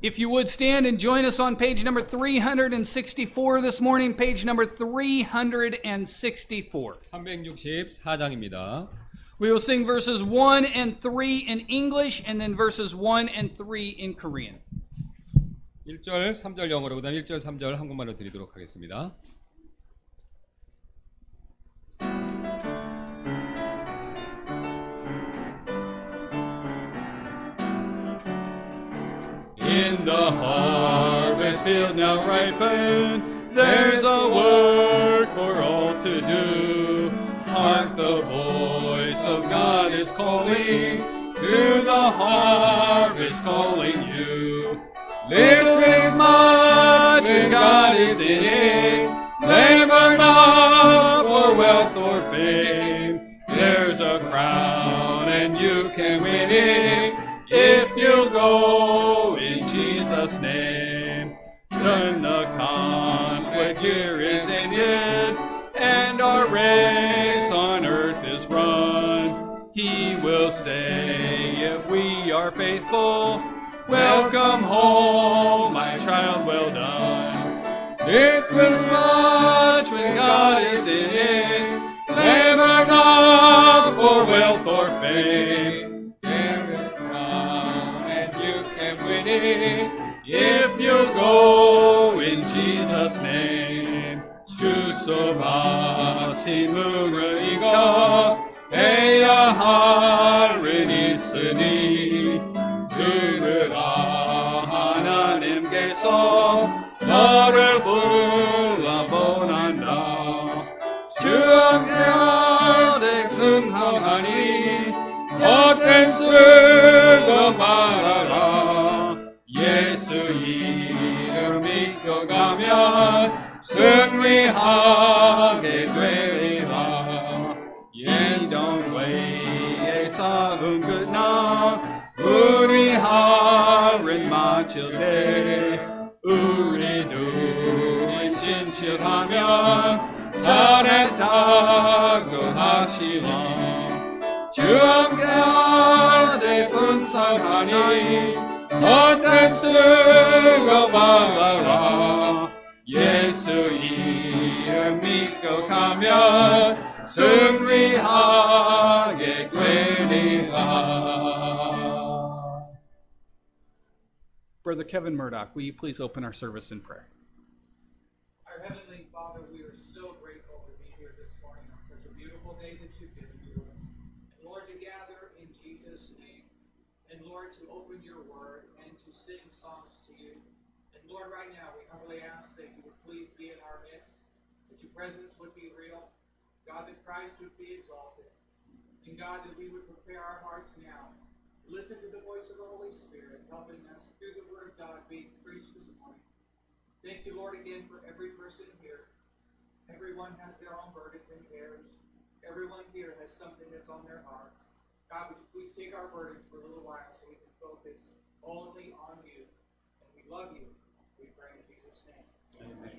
If you would stand and join us on page number 364 this morning, page number 364. 364장입니다. We will sing verses 1 and 3 in English and then verses 1 and 3 in Korean. 1절, 3절 영어로 그다음 1절, 3절 한국말로 드리도록 하겠습니다. In the harvest field now ripen, there's a work for all to do. Hark, the voice of God is calling, to the harvest calling you. Little is much when God is in it, labor not for wealth or fame. There's a crown and you can win it, if you'll go in Jesus' name. Learn the conflict here is ended, and our race on earth is run. He will say, if we are faithful, welcome home, my child, well done. It was much when God is in it, labor not for wealth or fame. There is crown and you can win it, if you go in Jesus' name. 주 소망팀을 이가 해야 할 일 있으니 들으라 하나님께서 너를 불러보난다. 주 앞에 승성하니 헛된 쓰고 말아라. 예수 이름 믿겨가면 승리하게 되리라. 이정외의 싸움 끝나 우리 할인 마칠 때 우리 둘이 진실하면 잘했다고 하시라. 주 함께 분성하니 헛된 쓰고 말아라. 예수 이름 믿고 가면 승리하게 되리라. Brother Kevin Murdoch, will you please open our service in prayer? Our Heavenly Father, we are so grateful to be here this morning on such a beautiful day that you've given to us. And Lord, to gather in Jesus' name. And Lord, to open your word and to sing songs to you. And Lord, right now, we humbly ask that you would please be in our midst, that your presence would be real, God, that Christ would be exalted, and God, that we would prepare our hearts now to listen to the voice of the Holy Spirit, helping us through the word of God being preached this morning. Thank you, Lord, again for every person here. Everyone has their own burdens and cares. Everyone here has something that's on their hearts. God, would you please take our burdens for a little while so we can focus only on you. And we love you. We pray in Jesus' name. Amen.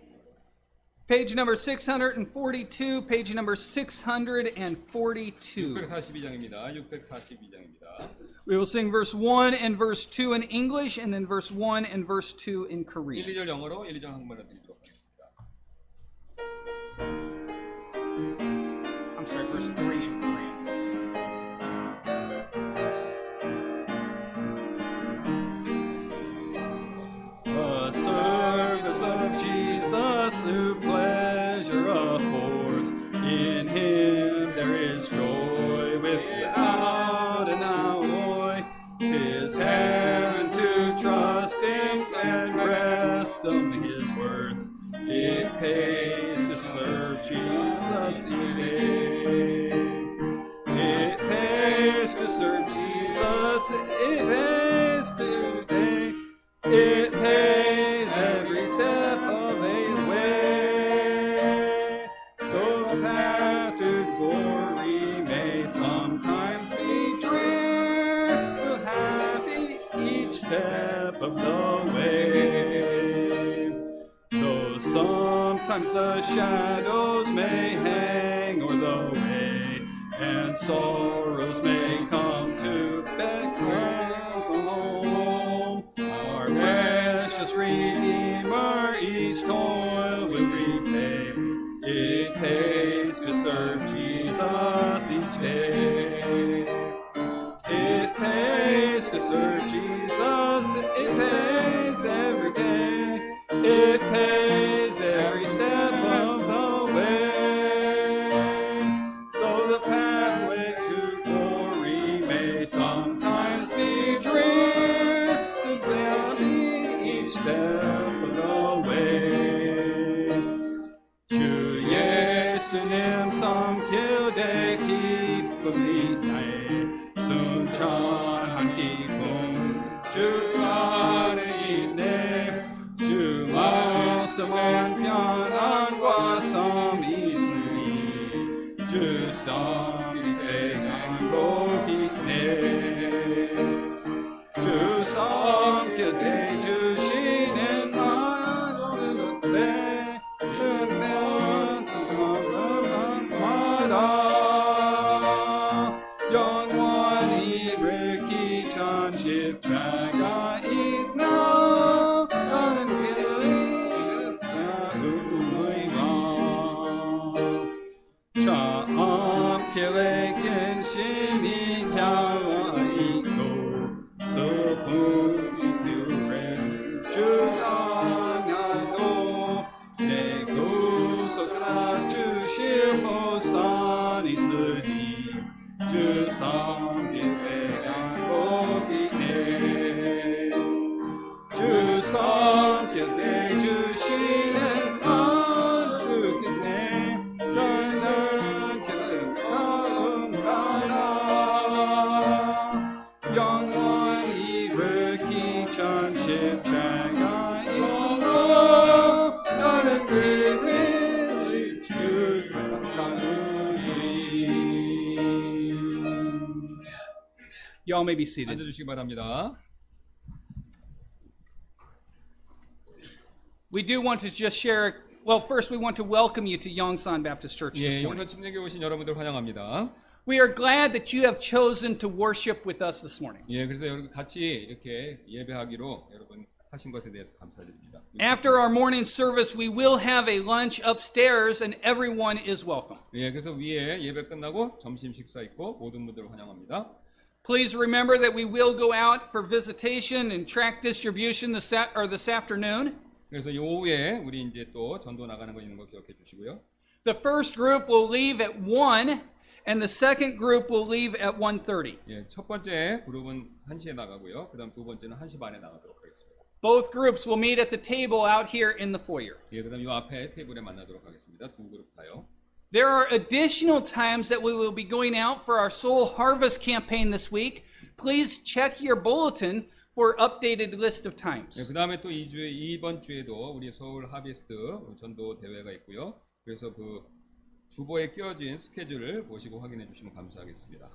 Page number 642, page number 642. 642장입니다. 642장입니다. We will sing verse 1 and verse 2 in English and then verse 1 and verse 2 in 1, Korean. 2절 영어로 1, 2절 한국말로 드리도록 하겠습니다. I'm sorry, verse 3 in Korean. The service of Jesus who pleasure affords, in him there is joy without an alloy. 'Tis heaven to trust in and rest on his words. It pays to serve Jesus today. It pays to serve Jesus. It pays today. It pays every step of a way. The path to glory may sometimes be drear, but happy each step of the way. Though sometimes the shadows may hang o'er the way, and sorrows may come to beckon from home, our way precious Redeemer, each toil will repay. It pays to serve Jesus each day. It pays to serve Jesus, it pays every day. It pays every step of the way. Though the pathway to glory may sometimes be drear, the valley each step of the way. 주 예수님 섬길 기쁨이 나의 순천한 기쁨 주 안에 있네. 주 말씀은 평안과 삶이 있으니 주 섬길 행복이 있네. 주 섬길 때 주시는 나는 어때 마다 영원히 밝히 전 십자가 있나 나는 길의 근심이 갸와있고 소풍이 뷰레 주 안하도 내 구속하라 주실 보살 있으니 주 섬길 행복이네. 주 섬길 때 주시는 안주겠네. 영원히 밝히 전 십자가 있으므로 나는 그를 주가누리. Y'all may be seated. 앉아주시기 바랍니다. We do want to just share, well, first we want to welcome you to Yongsan Baptist Church this 예, morning. 용산 침례교회 오신 여러분들 환영합니다. We are glad that you have chosen to worship with us this morning. 예, 그래서 여러분 같이 이렇게 예배하기로 여러분 하신 것에 대해서 감사드립니다. After our morning service, we will have a lunch upstairs and everyone is welcome. 예, 그래서 위에 예배 끝나고 점심 식사 있고 모든 분들을 환영합니다. Please remember that we will go out for visitation and tract distribution this afternoon. 그래서 이 오후에 우리 이제 또 전도 나가는 거 있는 거 기억해 주시고요. The first group will leave at 1 and the second group will leave at 1:30. 예, 첫 번째 그룹은 1시에 나가고요. 그다음 두 번째는 1시 반에 나가도록 하겠습니다. Both groups will meet at the table out here in the foyer. 예, 그다음 이 앞에 테이블에 만나도록 하겠습니다. 두 그룹 다요. There are additional times that we will be going out for our Soul Harvest campaign this week. Please check your bulletin for updated list of 예, times. 그다음에 또 이번 주에도 우리 서울 하비스트 전도 대회가 있고요. 그래서 그 주보에 끼워진 스케줄을 보시고 확인해 주시면 감사하겠습니다.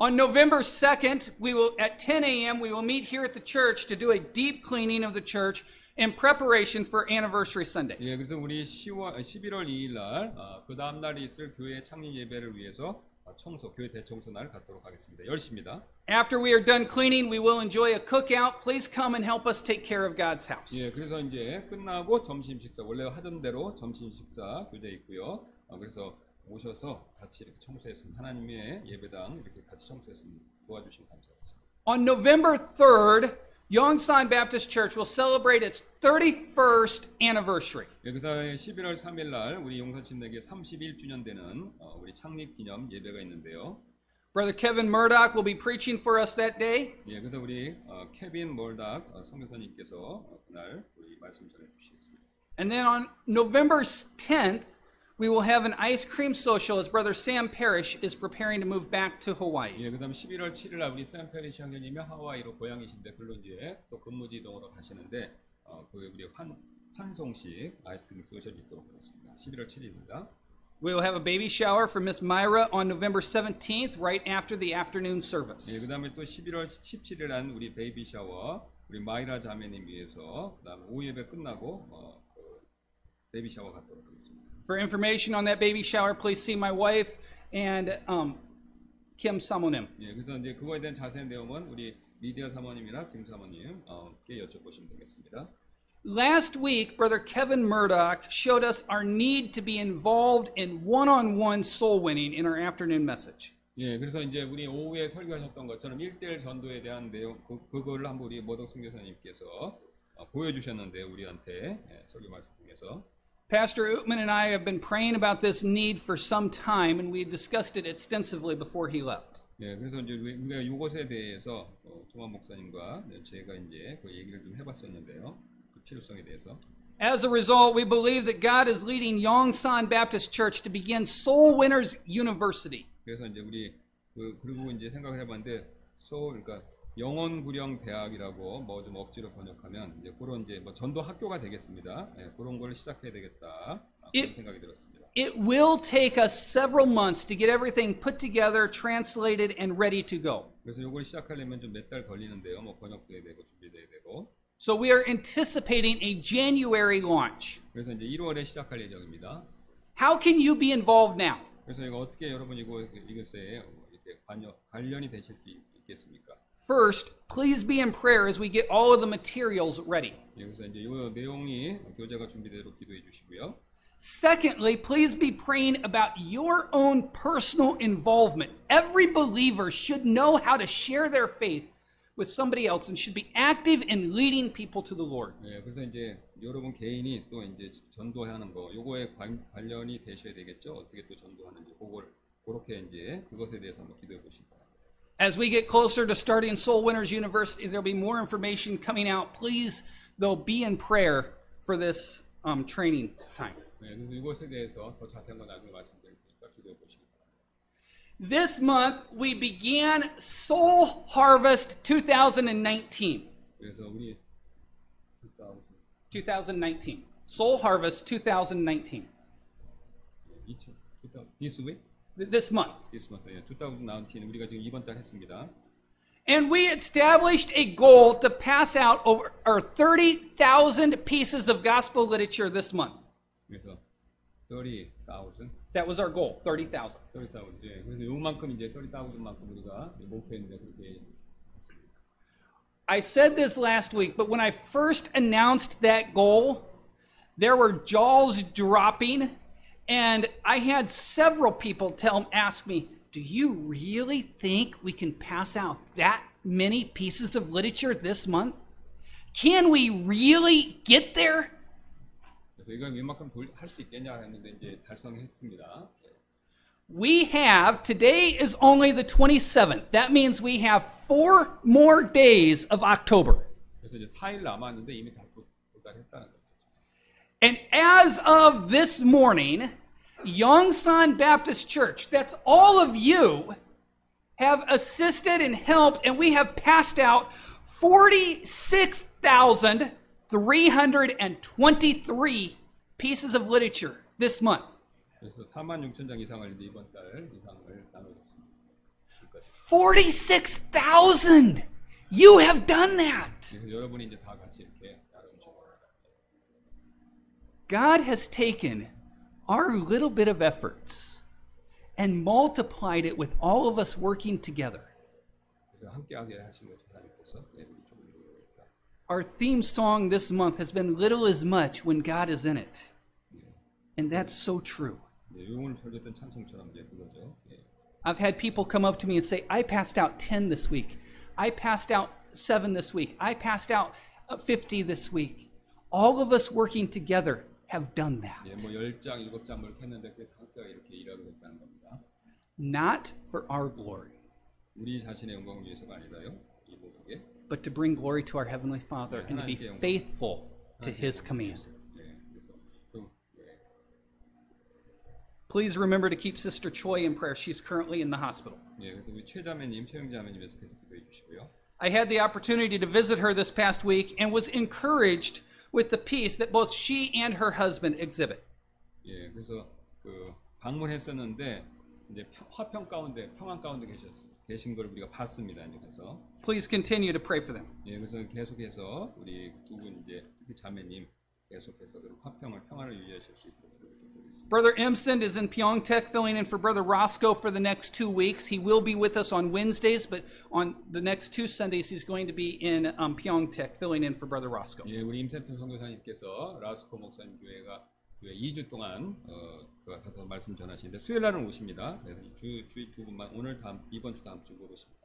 On November 2nd, we will at 10 a.m. we will meet here at the church to do a deep cleaning of the church in preparation for Anniversary Sunday. 예, 그래서 우리 11월 2일 날 그 다음 날이 있을 교회 창립 예배를 위해서 교회 대청소 날 갖도록 하겠습니다. 10시입니다. After we are done cleaning, we will enjoy a cookout. Please come and help us take care of God's house. 예, 그래서 이제 끝나고 점심 식사 원래 하던 대로 점심 식사 교재 있고요. 그래서 오셔서 같이 이렇게 청소했으면 하나님의 예배당 이렇게 같이 청소했으면 도와주시면 감사하겠습니다. On November 3rd, Yongsan Baptist Church will celebrate its 31st anniversary. 예, 그래서 11월 3일 날 우리 용산 침례교회 31주년 되는 우리 창립 기념 예배가 있는데요. Brother Kevin Murdoch will be preaching for us that day. 예, 그래서 우리 케빈 몰닥 선교사님께서 그날 우리 말씀 전해 주시겠습니다. And then on November 10th, we will have an ice cream social as Brother Sam Parrish is preparing to move back to Hawaii. 예, 그다음 11월 7일 날 우리 샘 페리시 형제님이 하와이로 고향이신데 그걸로 이제 또 근무지동으로 가시는데 그 우리 환송식 아이스크림 소셜이 있도록 하겠습니다. 11월 7일입니다. We will have a baby shower for Miss Myra on November 17th, right after the afternoon service. 예, 그다음에 또 11월 17일 날 우리 베이비 샤워 우리 마이라 자매님 위해서 그다음 오후 예배 끝나고 베이비 샤워 갖도록 하겠습니다. For information on that baby shower, please see my wife and Kim Samonim. 예, 그래서 이제 그거에 대한 자세한 내용은 우리 리디아 사모님이나 김 사모님께 여쭤보시면 되겠습니다. Last week, Brother Kevin Murdoch showed us our need to be involved in one-on-one soul winning in our afternoon message. 예, 그래서 이제 우리 오후에 설교하셨던 것처럼 1대1 전도에 대한 내용, 그거를 한번 우리 모덕 선교사님께서 보여주셨는데 우리한테 설교 말씀 중에서 Pastor Utman and I have been praying about this need for some time, and we discussed it extensively before he left. 예, 그래서 이제 우리가 이것에 대해서 조만 목사님과 제가 이제 그 얘기를 좀 해봤었는데요. 그 필요성에 대해서. As a result, we believe that God is leading Yongsan Baptist Church to begin Soul Winners University. 그래서 이제 우리 그리고 이제 생각을 해봤는데 그러니까 영원구령 대학이라고 뭐 좀 억지로 번역하면 이제 그런 이제 뭐 전도 학교가 되겠습니다. 예, 그런 걸 시작해야 되겠다 그런 생각이 들었습니다. It will take us several months to get everything put together, translated, and ready to go. 그래서 이걸 시작하려면 좀 몇 달 걸리는데요. 뭐 번역돼야 되고 준비돼야 되고. So we are anticipating a January launch. 그래서 이제 1월에 시작할 예정입니다. How can you be involved now? 그래서 이거 어떻게 여러분 이것에 이렇게 관련이 되실 수 있겠습니까? First, please be in prayer as we get all of the materials ready. 예, 그래서 이제 이 내용이 교재가 준비되도록 기도해 주시고요. Secondly, please be praying about your own personal involvement. Every believer should know how to share their faith with somebody else and should be active in leading people to the Lord. 예, 그래서 이제 여러분 개인이 또 이제 전도하는 거, 요거에 관련이 되셔야 되겠죠. 어떻게 또 전도하는지, 그렇게 이제 그것에 대해서 한번 기도해 보시고. As we get closer to starting Soul Winners University, there'll be more information coming out. Please, though, be in prayer for this training time. 네, 그래서 이것에 대해서 더 자세한 건 나중에 말씀드릴 테니까 기도해 보시기 바랍니다. This month, we began Soul Harvest 2019. 그래서 우리 2019. Soul Harvest 2019. This week? This month. This month, 예, 2019 우리가 지금 이번 달 했습니다. And we established a goal to pass out over 30,000 pieces of gospel literature this month. 그래서 30,000. That was our goal, 30,000. 30,000. 예, 그래서 요만큼 이제 30,000만큼 우리가 목표했는데 그렇게 했습니다. I said this last week, but when I first announced that goal, there were jaws dropping, and I had several people ask me, "Do you really think we can pass out that many pieces of literature this month? Can we really get there?" 그래서 이걸 웬만큼 할 수 있겠냐 했는데 이제 달성했습니다. Today is only the 27th. That means we have 4 more days of October. 그래서 이제 4일 남았는데 이미 다 도달했다는 거죠. And as of this morning, Yongsan Baptist Church, that's all of you, have assisted and helped, and we have passed out 46,323 pieces of literature this month. 그래서 46,000장 이상을 이번 달 이상을 나눠줬습니다. 46,000! You have done that! 그래서 여러분이 이제 다 같이 이렇게 나눠주시고. God has taken our little bit of efforts and multiplied it with all of us working together. 그래서 함께하게 하신 것을 하나님께서 Our theme song this month has been little as much when God is in it. And that's so true. 오늘 설교했던 찬송처럼 이제 그거죠. I've had people come up to me and say, "I passed out 10 this week. I passed out 7 this week. I passed out 50 this week." All of us working together have done that. 예, 뭐 10장, 7장 뭐 이렇게 했는데 그 함께 이렇게 일하고 있다는 겁니다. Not for our glory, 우리 자신의 영광을 위해서가 아니라요. 이 모든 게. but to bring glory to our Heavenly Father and to be faithful to His command. Please remember to keep Sister Choi in prayer. She's currently in the hospital. 예, 그래서 우리 최영자매님에서 계속 기도해 주시고요. I had the opportunity to visit her this past week and was encouraged with the peace that both she and her husband exhibit. 예, 그래서 그 방문했었는데 이제 화평 가운데 평안 가운데 계신 걸 우리가 봤습니다. 이제 그래서 Please continue to pray for them. 예, 그래서 계속해서 우리 두 분 이제 특히 자매님 계속해서 그런 평안을 유지하실 수 있도록 기도드리겠습니다. 부탁드리겠습니다. Brother Imston is in Pyeongtaek filling in for Brother Roscoe for the next 2 weeks. He will be with us on Wednesdays, but on the next 2 Sundays he's going to be in Pyeongtaek filling in for Brother Roscoe. 예, 우리 임센트 선교사님께서 라스코 목사님 교회 2주 동안 가서 말씀 전하시는데 수요일 날은 오십니다. 그래서 주의 두 분만 오늘 이번 주 다음 주 오십니다.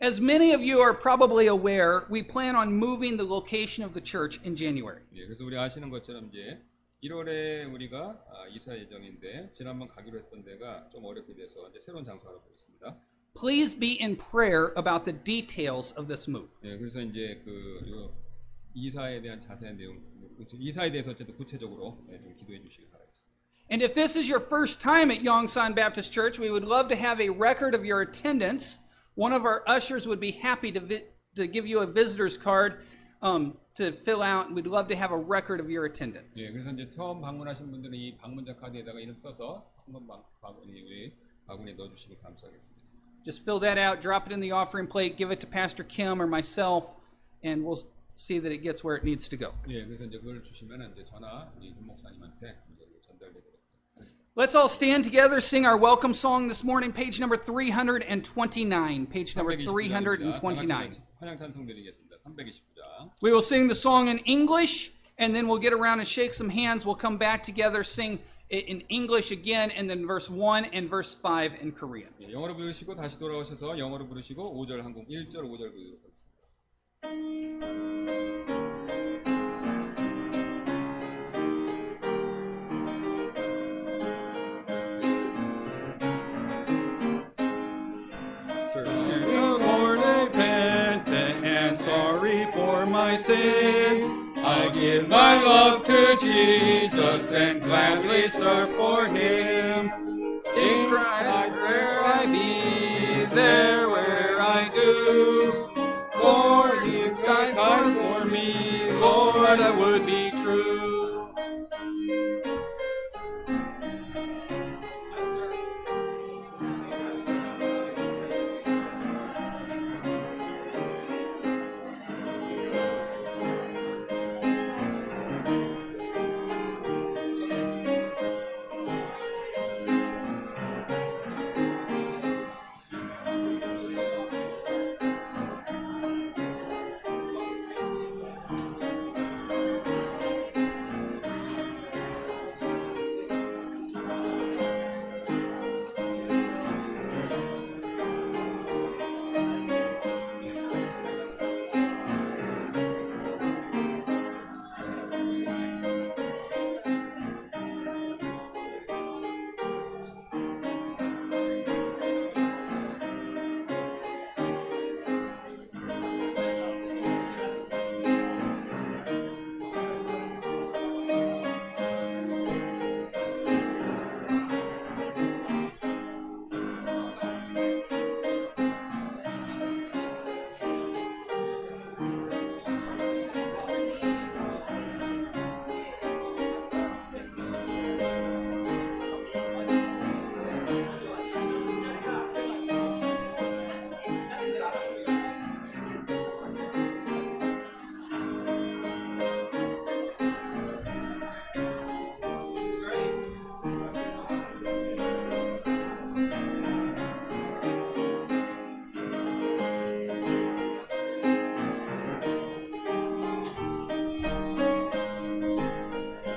As many of you are probably aware, we plan on moving the location of the church in January. 예, 그래서 우리 아시는 것처럼 이제 1월에 우리가 이사 예정인데 지난번 가기로 했던 데가 좀 어렵게 돼서 이제 새로운 장소 알아보고 있습니다. Please be in prayer about the details of this move. 예, 그래서 이제 이사에 대한 자세한 내용, 이사에 대해서 어쨌든 구체적으로 좀 기도해 주시기 바라겠습니다. And if this is your first time at Yongsan Baptist Church, we would love to have a record of your attendance. One of our ushers would be happy to give you a visitor's card to fill out. We'd love to have a record of your attendance. 예, 그래서 이제 처음 방문하신 분들은 이 방문자 카드에다가 이름 써서 한번 우리 바구니에 넣어주시면 감사하겠습니다. Just fill that out, drop it in the offering plate, give it to Pastor Kim or myself, and we'll see that it gets where it needs to go. 예, 그래서 이제 그걸 주시면 이제 전화 우리 김 목사님한테 전달되도록. Let's all stand together, sing our welcome song this morning, page number 329. Page number 329. 환영 찬송 드리겠습니다. 329장. We will sing the song in English, and then we'll get around and shake some hands. We'll come back together, sing it in English again, and then verse 1 and verse 5 in Korean. 예, 영어로 부르시고 다시 돌아오셔서 영어로 부르시고 5절 한국 1절 5절 부르도록 하겠습니다. My sin, I give my love to Jesus and gladly serve for Him. In Christ where I be, there where I do. For He died for me, Lord, I would be true.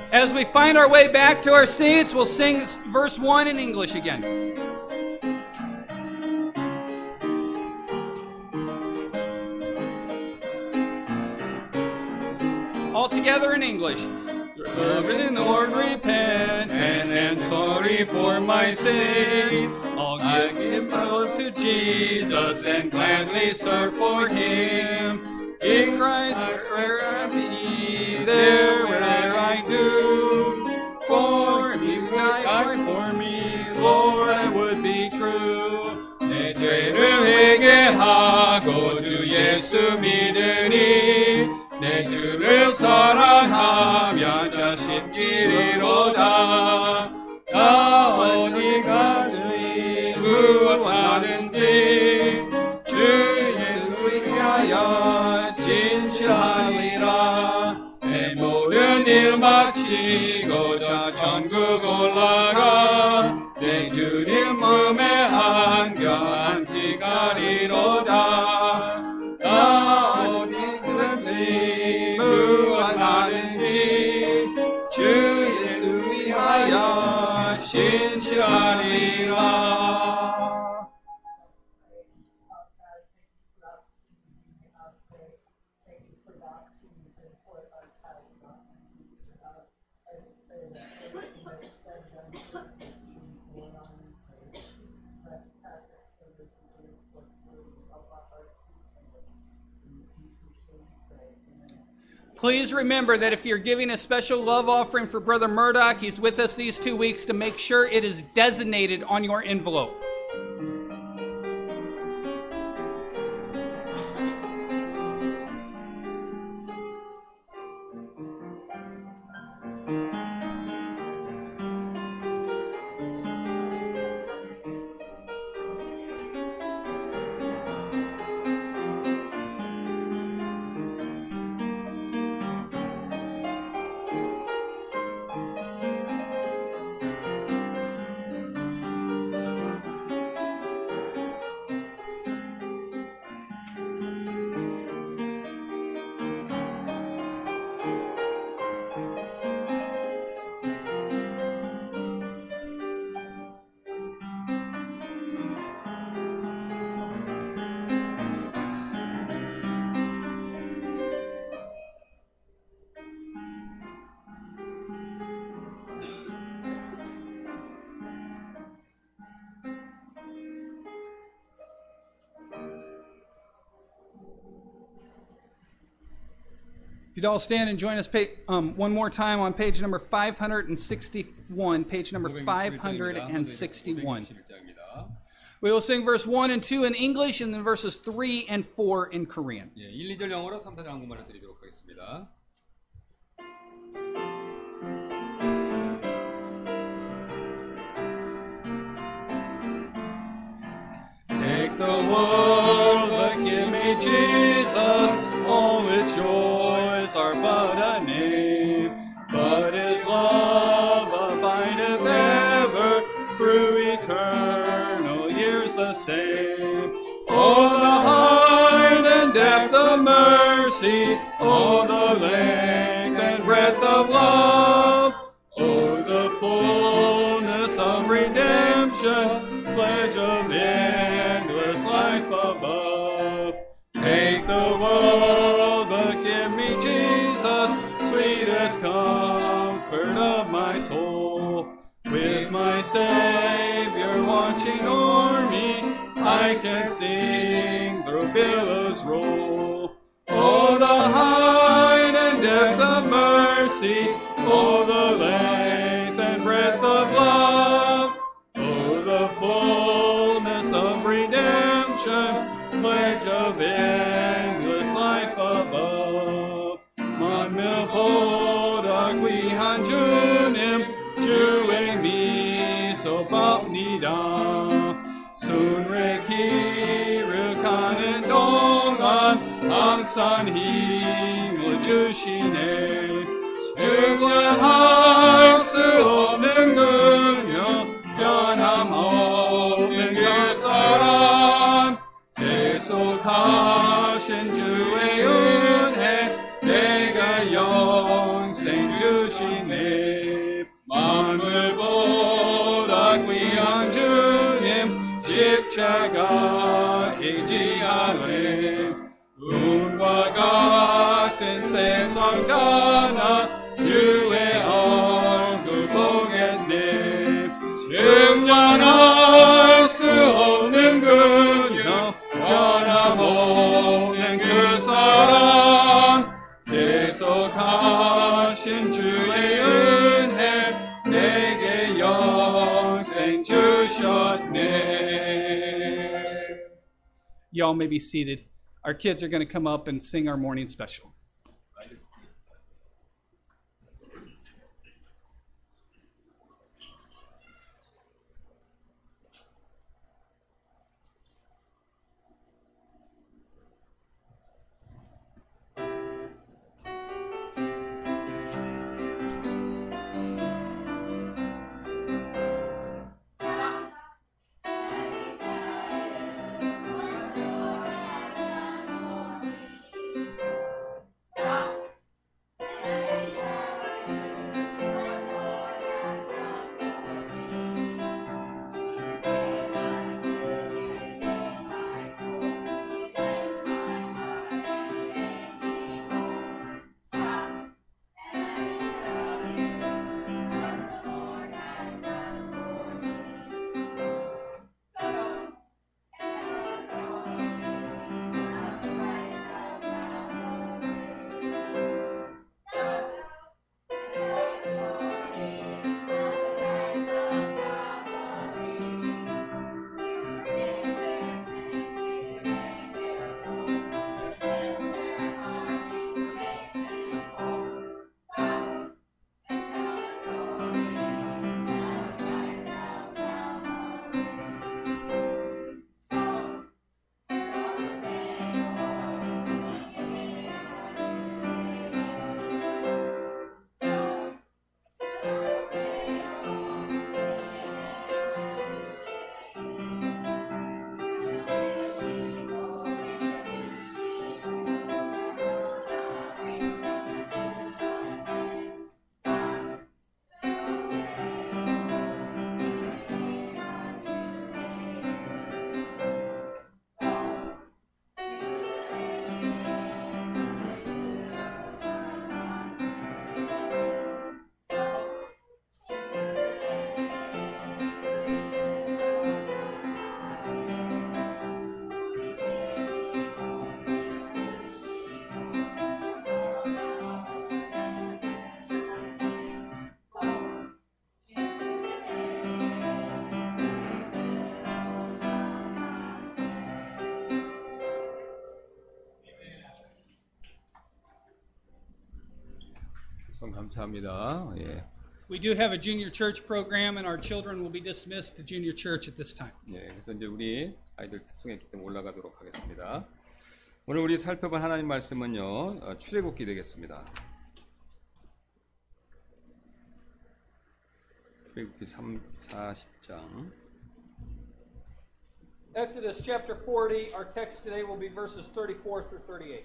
As we find our way back to our seats, we'll sing verse 1 in English again. All together in English. Serving Lord, repentant and sorry for my sin. I'll give my love to Jesus and gladly serve for Him. In Christ where I be, there where I do. For He died for me, Lord, I would be true. 내 죄를 회개하고 주 예수 믿으니 내 주를 사랑하며 자식지리로다. 나 어디 가든지 무엇하든지 주 예수 위하여 진실하리라. 내 모든 쫓아 천국 올라가 내 주님 몸에 한가한지 가리로다. 나 어디 있는지 무엇하는지 주 예수 위하여 신실하리라. Please remember that if you're giving a special love offering for Brother Murdoch, he's with us these 2 weeks, to make sure it is designated on your envelope. You'd all stand and join us one more time on page number 561. Page number 561. We will sing verse 1 and 2 in English, and then verses 3 and 4 in Korean. 예, 1, 2절 영어로 3, 4절 한국말로 드리도록 하겠습니다. Take the world, but give me Jesus. All its joys are but a name, but His love abideth ever through eternal years the same. Oh, the height and depth of mercy, oh, the length and breadth of love, oh, the fullness of redemption, pledge of endless life above. Take the world, but give me Jesus, sweetest comfort of my soul. With my Savior watching o'er me, I can sing through billows roll. Oh, the height and depth of mercy, oh, the length and breadth of love, oh, the fullness of redemption, pledge of endless life above. 만물보다 귀한 주님, 주의 미소법니다. 순례 기록하는 동안 항상 힘을 주시네. 증언할 수 없는 능력, 변함 없는 그 사랑, 계속하신 주의 은혜, 내가 영생 주시네. 만물보다 귀한 주님, 십자가 의지하네. 운과 같은 세상 가나 주의 얼굴 보겠네. 증언할 수 없는 그녀, 변함없는 그 사랑, 계속하신 주의 은혜, 내게 영생 주셨네. Y'all may be seated. Our kids are going to come up and sing our morning special. 감사합니다. 예. We do have a junior church program, and our children will be dismissed to junior church at this time. 예, 그래서 이제 우리 아이들 특성했기 때문에 올라가도록 하겠습니다. 오늘 우리 살펴본 하나님 말씀은요, 출애굽기 되겠습니다. 출애굽기 40장. Exodus chapter 40, our text today will be verses 34 through 38.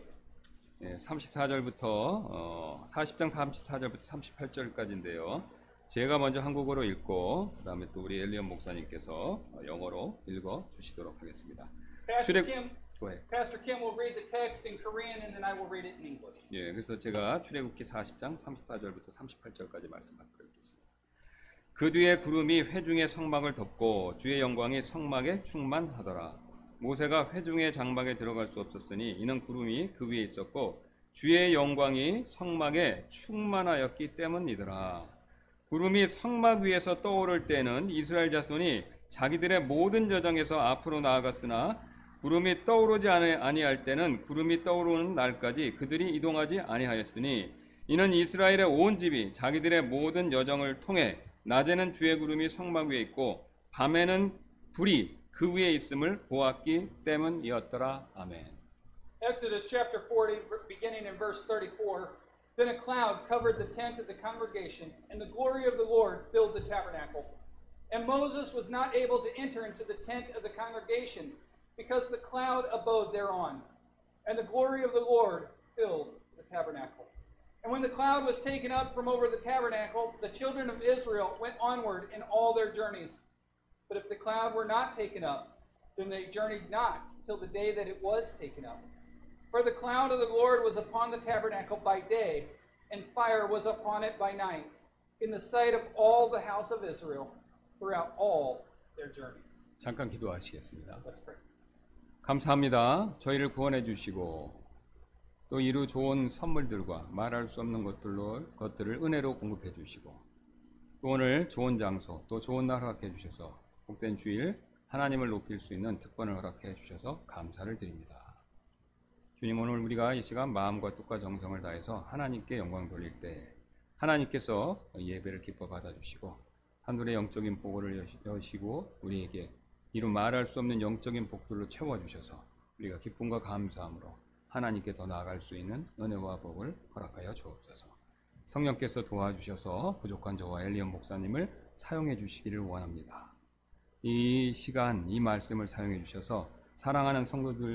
예, 34절부터 40장 34절부터 38절까지인데요. 제가 먼저 한국어로 읽고 그다음에 또 우리 엘리언 목사님께서 영어로 읽어 주시도록 하겠습니다. Pastor 출애굽- Kim, Go ahead. Pastor Kim will read the text in Korean, and then I will read it in English. 예, 그래서 제가 출애굽기 40장 34절부터 38절까지 말씀 받도록 하겠습니다. 그 뒤에 구름이 회중의 성막을 덮고 주의 영광이 성막에 충만하더라. 모세가 회중의 장막에 들어갈 수 없었으니 이는 구름이 그 위에 있었고 주의 영광이 성막에 충만하였기 때문이더라. 구름이 성막 위에서 떠오를 때는 이스라엘 자손이 자기들의 모든 여정에서 앞으로 나아갔으나 구름이 떠오르지 아니할 때는 구름이 떠오르는 날까지 그들이 이동하지 아니하였으니 이는 이스라엘의 온 집이 자기들의 모든 여정을 통해 낮에는 주의 구름이 성막 위에 있고 밤에는 불이 그 위에 있음을 보았기 때문이었더라. 아멘. Exodus chapter 40, beginning in verse 34. Then a cloud covered the tent of the congregation, and the glory of the Lord filled the tabernacle. And Moses was not able to enter into the tent of the congregation, because the cloud abode thereon. And the glory of the Lord filled the tabernacle. And when the cloud was taken up from over the tabernacle, the children of Israel went onward in all their journeys. But if the cloud were not taken up, then they journeyed not till the day that it was taken up. For the cloud of the Lord was upon the tabernacle by day, and fire was upon it by night, in the sight of all the house of Israel, throughout all their journeys. 잠깐 기도하시겠습니다. Let's pray. 감사합니다. 저희를 구원해 주시고 또 이루 좋은 선물들과 말할 수 없는 것들을 은혜로 공급해 주시고 또 오늘 좋은 장소 또 좋은 날 허락해 주셔서 복된 주일 하나님을 높일 수 있는 특권을 허락해 주셔서 감사를 드립니다. 주님, 오늘 우리가 이 시간 마음과 뜻과 정성을 다해서 하나님께 영광 돌릴 때 하나님께서 예배를 기뻐 받아주시고 하늘의 영적인 보고를 여시고 우리에게 이루 말할 수 없는 영적인 복들로 채워주셔서 우리가 기쁨과 감사함으로 하나님께 더 나아갈 수 있는 은혜와 복을 허락하여 주옵소서. 성령께서 도와주셔서 부족한 저와 엘리언 목사님을 사용해 주시기를 원합니다. 이 시간 이 말씀을 사용해 주셔서 사랑하는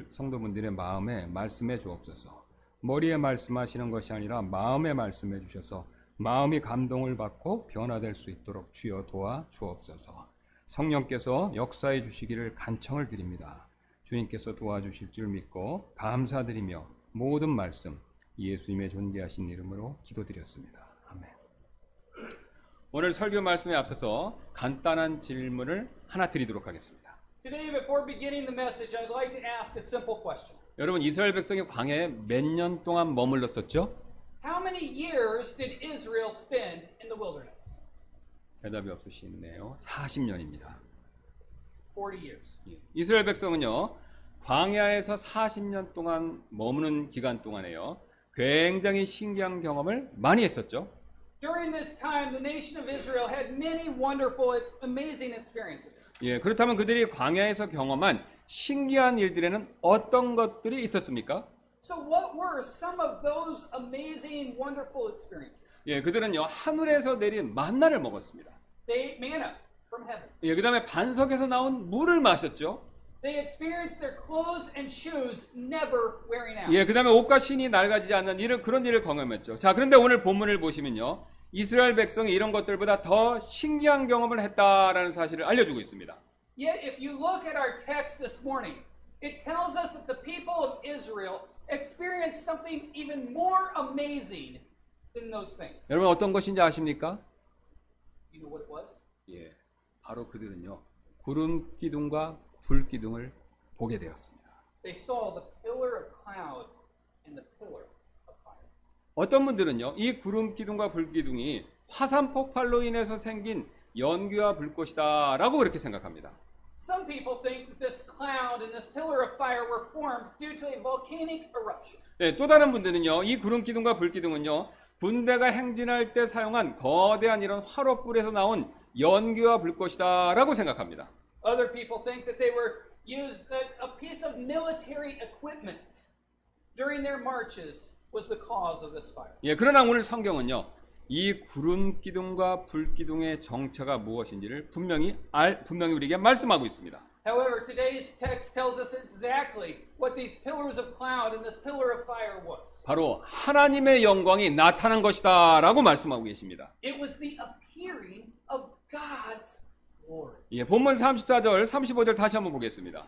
성도분들의 마음에 말씀해 주옵소서. 머리에 말씀하시는 것이 아니라 마음에 말씀해 주셔서 마음이 감동을 받고 변화될 수 있도록 주여 도와 주옵소서. 성령께서 역사해 주시기를 간청을 드립니다. 주님께서 도와주실 줄 믿고 감사드리며 모든 말씀 예수님의 존귀하신 이름으로 기도드렸습니다. 아멘. 오늘 설교 말씀에 앞서서 간단한 질문을 하나 드리도록 하겠습니다. Today, before beginning the message, I'd like to ask a simple question. 여러분, 이스라엘 백성이 광야에 몇 년 동안 머물렀었죠? How many years did Israel spend in the wilderness? 대답이 없으시네요. 40년입니다. 40 years. 이스라엘 백성은요, 광야에서 40년 동안 머무는 기간 동안에요, 굉장히 신기한 경험을 많이 했었죠. During this time, the nation of Israel had many wonderful, amazing experiences. 예, 그렇다면 그들이 광야에서 경험한 신기한 일들에는 어떤 것들이 있었습니까? So what were some of those amazing, wonderful experiences? 예, 그들은요, 하늘에서 내린 만나를 먹었습니다. They ate manna from heaven. 예, 그 다음에 반석에서 나온 물을 마셨죠. They experienced their clothes and shoes never wearing out. 예, 그 다음에 옷과 신이 낡아지지 않는 그런 일을 경험했죠. 자, 그런데 오늘 본문을 보시면요, 이스라엘 백성이 이런 것들보다 더 신기한 경험을 했다라는 사실을 알려주고 있습니다. Yet, if you look at our text this morning, it tells us that the people of Israel experienced something even more amazing than those things. 여러분 어떤 것인지 아십니까? You know what it was? 예, 바로 그들은요, 구름 기둥과 불 기둥을 보게 되었습니다. They saw the pillar of cloud and the pillar of fire. 어떤 분들은요, 이 구름 기둥과 불 기둥이 화산 폭발로 인해서 생긴 연기와 불꽃이다라고 그렇게 생각합니다. Some people think that this cloud and this pillar of fire were formed due to a volcanic eruption. 네, 또 다른 분들은요, 이 구름 기둥과 불 기둥은요, 군대가 행진할 때 사용한 거대한 이런 화롯불에서 나온 연기와 불꽃이다 라고 생각합니다. Other people think that they were used, that a piece of military equipment during their marches was the cause of this fire. 예, 그러나 오늘 성경은요, 이 구름 기둥과 불 기둥의 정체가 무엇인지를 분명히 우리에게 말씀하고 있습니다. However, today's text tells us exactly what these pillars of cloud and this pillar of fire was. 바로 하나님의 영광이 나타난 것이다 라고 말씀하고 계십니다. It was the appearing of God's glory. 예, 본문 34절, 35절 다시 한번 보겠습니다.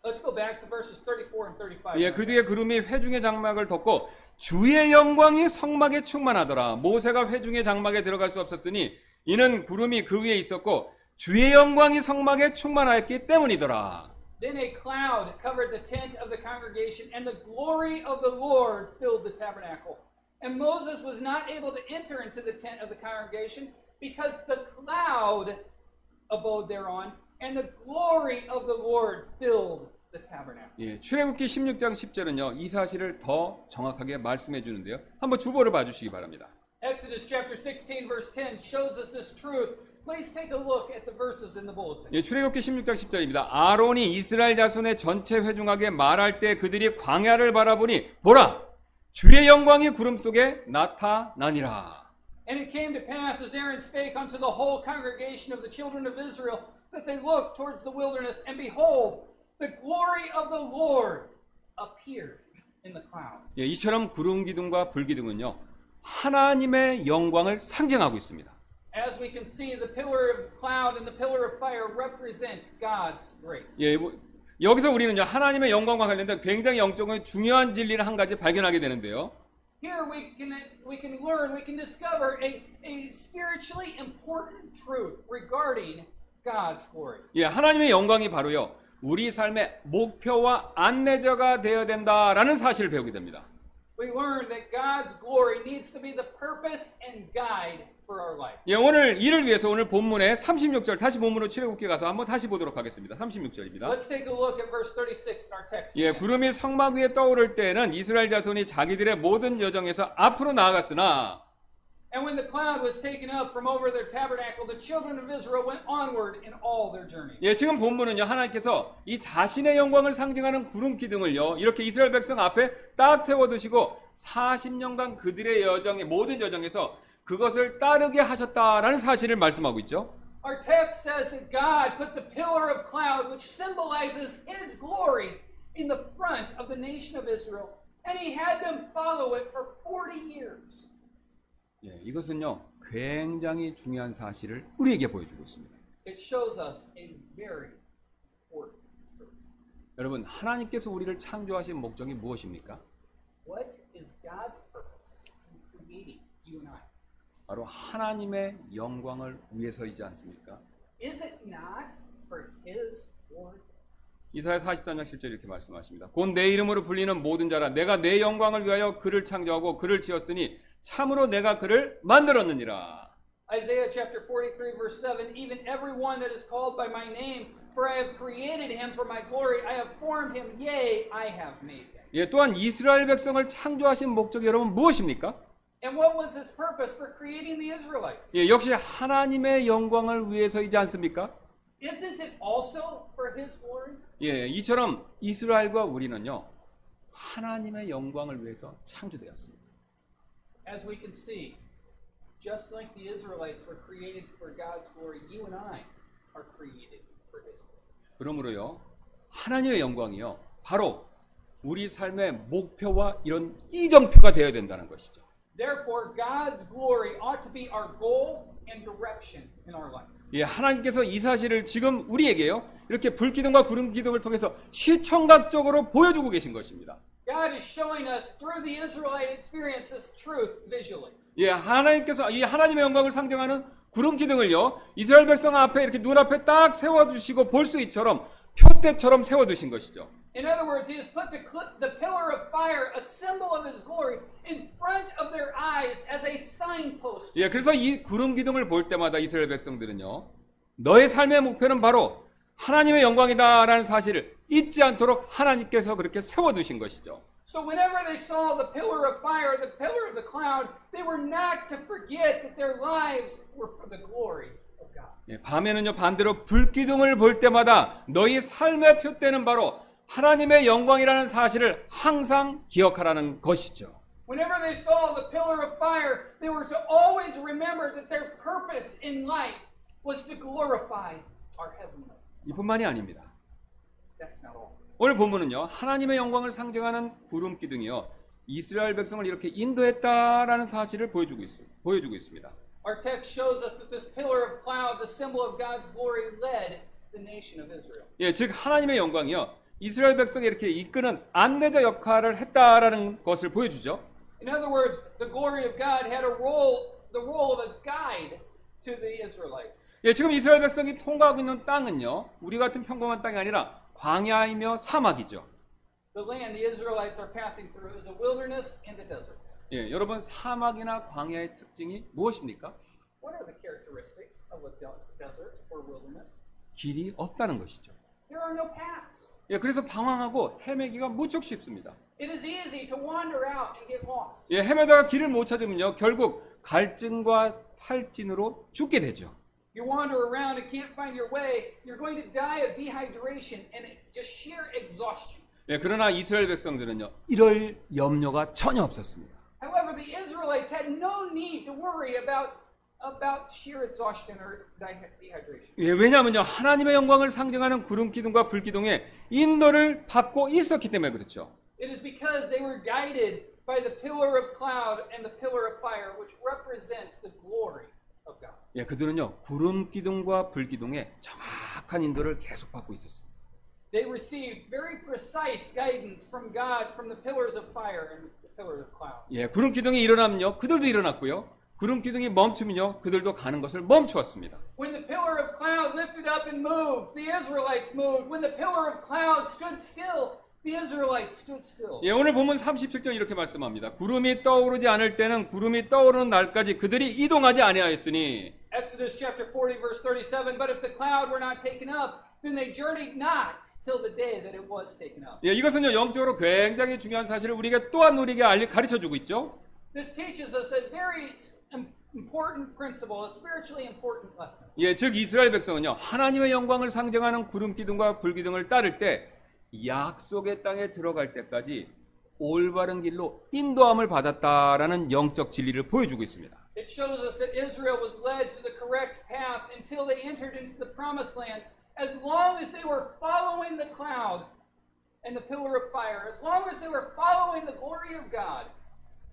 Let's go back to verses 34 and 35. 예, 그 뒤에 구름이 회중의 장막을 덮고 주의 영광이 성막에 충만하더라. 모세가 회중의 장막에 들어갈 수 없었으니 이는 구름이 그 위에 있었고 주의 영광이 성막에 충만하였기 때문이더라. Then a cloud covered the tent of the congregation, and the glory of the Lord filled the tabernacle. And Moses was not able to enter into the tent of the congregation because the cloud abode thereon, and the glory of the Lord filled the tabernacle. 예, 출애굽기 16장 10절은요, 이 사실을 더 정확하게 말씀해 주는데요. 한번 주보를 봐주시기 바랍니다. Exodus chapter 16 verse 10 shows us this truth. Please take a look at the verses in the bulletin. 예, 출애굽기 16장 10절입니다. 아론이 이스라엘 자손의 전체 회중에게 말할 때 그들이 광야를 바라보니 보라, 주의 영광이 구름 속에 나타나니라. And it came to pass as Aaron spake unto the whole congregation of the children of Israel that they looked towards the wilderness, and behold, the glory of the Lord appeared in the cloud. 예, 이처럼 구름 기둥과 불 기둥은요, 하나님의 영광을 상징하고 있습니다. As we can see, the pillar of cloud and the pillar of fire represent God's grace. 예, 여기서 우리는요, 하나님의 영광과 관련된 굉장히 영적인 중요한 진리를 한 가지 발견하게 되는데요. Here we can learn, we can discover a spiritually important truth regarding God's glory. 예, 하나님의 영광이 바로요, 우리 삶의 목표와 안내자가 되어야 된다라는 사실을 배우게 됩니다. We learn that God's glory needs to be the purpose and guide for our life. 예, 오늘 이를 위해서 오늘 본문의 36절 다시 본문으로 출애굽기 가서 한번 다시 보도록 하겠습니다. 36절입니다. Let's take a look at verse 36 in our text. 예, 구름이 성막 위에 떠오를 때에는 이스라엘 자손이 자기들의 모든 여정에서 앞으로 나아갔으나 And when the cloud was taken up from over their tabernacle, the children of Israel went onward in all their journeys. 예, 지금 본문은요, 하나님께서 이 자신의 영광을 상징하는 구름 기둥을요, 이렇게 이스라엘 백성 앞에 딱 세워두시고 40년간 그들의 여정의 모든 여정에서 그것을 따르게 하셨다라는 사실을 말씀하고 있죠. Our text says that God put the pillar of cloud, which symbolizes His glory, in the front of the nation of Israel, and He had them follow it for 40 years. 예, 이것은요, 굉장히 중요한 사실을 우리에게 보여주고 있습니다. It shows us a very important truth. 여러분, 하나님께서 우리를 창조하신 목적이 무엇입니까? What is God's purpose in creating you and I? 바로 하나님의 영광을 위해서이지 않습니까? Is it not for His glory? 이사야 44장 7절 이렇게 말씀하십니다. 곧 내 이름으로 불리는 모든 자라 내가 내 영광을 위하여 그를 창조하고 그를 지었으니 참으로 내가 그를 만들었느니라. Isaiah chapter 43 verse 7, even every one that is called by my name, for I have created him for my glory, I have formed him, yea, I have made him. 예, 또한 이스라엘 백성을 창조하신 목적이 여러분 무엇입니까? And what was his purpose for creating the Israelites? 예, 역시 하나님의 영광을 위해서이지 않습니까? Isn't it also for his glory? 예, 이처럼 이스라엘과 우리는요, 하나님의 영광을 위해서 창조되었습니다. As we can see, just like the Israelites were created for God's glory, you and I are created for his glory. 그러므로요, 하나님의 영광이요, 바로 우리 삶의 목표와 이런 이정표가 되어야 된다는 것이죠. Therefore, God's glory ought to be our goal and direction in our life. 예, 하나님께서 이 사실을 지금 우리에게요, 이렇게 불기둥과 구름 기둥을 통해서 시청각적으로 보여주고 계신 것입니다. God is showing us through the Israelite experience this truth visually. 예, 하나님께서 이 하나님의 영광을 상징하는 구름 기둥을요, 이스라엘 백성 앞에 이렇게 눈앞에 딱 세워두시고 볼 수 있처럼 표대처럼 세워두신 것이죠. In other words, He has put the pillar of fire, a symbol of His glory, in front of their eyes as a signpost. 예, 그래서 이 구름 기둥을 볼 때마다 이스라엘 백성들은요, 너의 삶의 목표는 바로 하나님의 영광이다라는 사실을 잊지 않도록 하나님께서 그렇게 세워두신 것이죠. So whenever they saw the pillar of fire, the pillar of the cloud, they were not to forget that their lives were for the glory of God. 예, 밤에는요 반대로 불기둥을 볼 때마다 너희 삶의 표대는 바로 하나님의 영광이라는 사실을 항상 기억하라는 것이죠. Whenever they saw the pillar of fire, they were to always remember that their purpose in life was to glorify our heavenly Lord. 이뿐만이 아닙니다. That's not all. 오늘 본문은요 하나님의 영광을 상징하는 구름 기둥이요 이스라엘 백성을 이렇게 인도했다라는 사실을 보여주고 있습니다. Our text shows us that this pillar of cloud, the symbol of God's glory, led the nation of Israel. 예, 즉 하나님의 영광이요 이스라엘 백성이 이렇게 이끄는 안내자 역할을 했다라는 것을 보여주죠. In other words, the glory of God had the role of a guide to the Israelites. 예, 지금 이스라엘 백성이 통과하고 있는 땅은요 우리 같은 평범한 땅이 아니라 광야이며 사막이죠. The land the Israelites are passing through is a wilderness and a desert. 예, 여러분 사막이나 광야의 특징이 무엇입니까? What are the characteristics of a desert or wilderness? 길이 없다는 것이죠. There are no paths. 예, 그래서 방황하고 헤매기가 무척 쉽습니다. It is easy to wander out and get lost. 예, 헤매다가 길을 못 찾으면요 결국 갈증과 탈진으로 죽게 되죠. If you wander around and can't find your way, you're going to die of dehydration and just sheer exhaustion. 예, 그러나 이스라엘 백성들은요 이럴 염려가 전혀 없었습니다. However, the Israelites had no need to worry about sheer exhaustion or dehydration. 예, 왜냐하면요 하나님의 영광을 상징하는 구름 기둥과 불 기둥에 인도를 받고 있었기 때문에 그렇죠. It is because they were guided by the pillar of cloud and the pillar of fire, which represents the glory of God. 예, 그들은요 구름 기둥과 불 기둥에 정확한 인도를 계속 받고 있었습니다. They received very precise guidance from God from the pillars of fire and the pillars of cloud. 예, 구름 기둥이 일어나면요 그들도 일어났고요. 구름 기둥이 멈추면요 그들도 가는 것을 멈추었습니다. When the pillar of cloud lifted up and moved, the Israelites moved. When the pillar of cloud stood still, the Israelites stood still. 예, 오늘 본문 37절 이렇게 말씀합니다. 구름이 떠오르지 않을 때는 구름이 떠오르는 날까지 그들이 이동하지 아니하였으니. Exodus chapter 40 verse 37, but if the cloud were not taken up, then they journeyed not till the day that it was taken up. 예, 이것은요 영적으로 굉장히 중요한 사실을 우리에게 또한 우리에게 가르쳐주고 있죠. This teaches us a very important principle, a spiritually important lesson. 예, 즉 이스라엘 백성은요 하나님의 영광을 상징하는 구름 기둥과 불 기둥을 따를 때 약속의 땅에 들어갈 때까지 올바른 길로 인도함을 받았다라는 영적 진리를 보여주고 있습니다. It shows us that Israel was led to the correct path until they entered into the promised land. As long as they were following the cloud and the pillar of fire, as long as they were following the glory of God,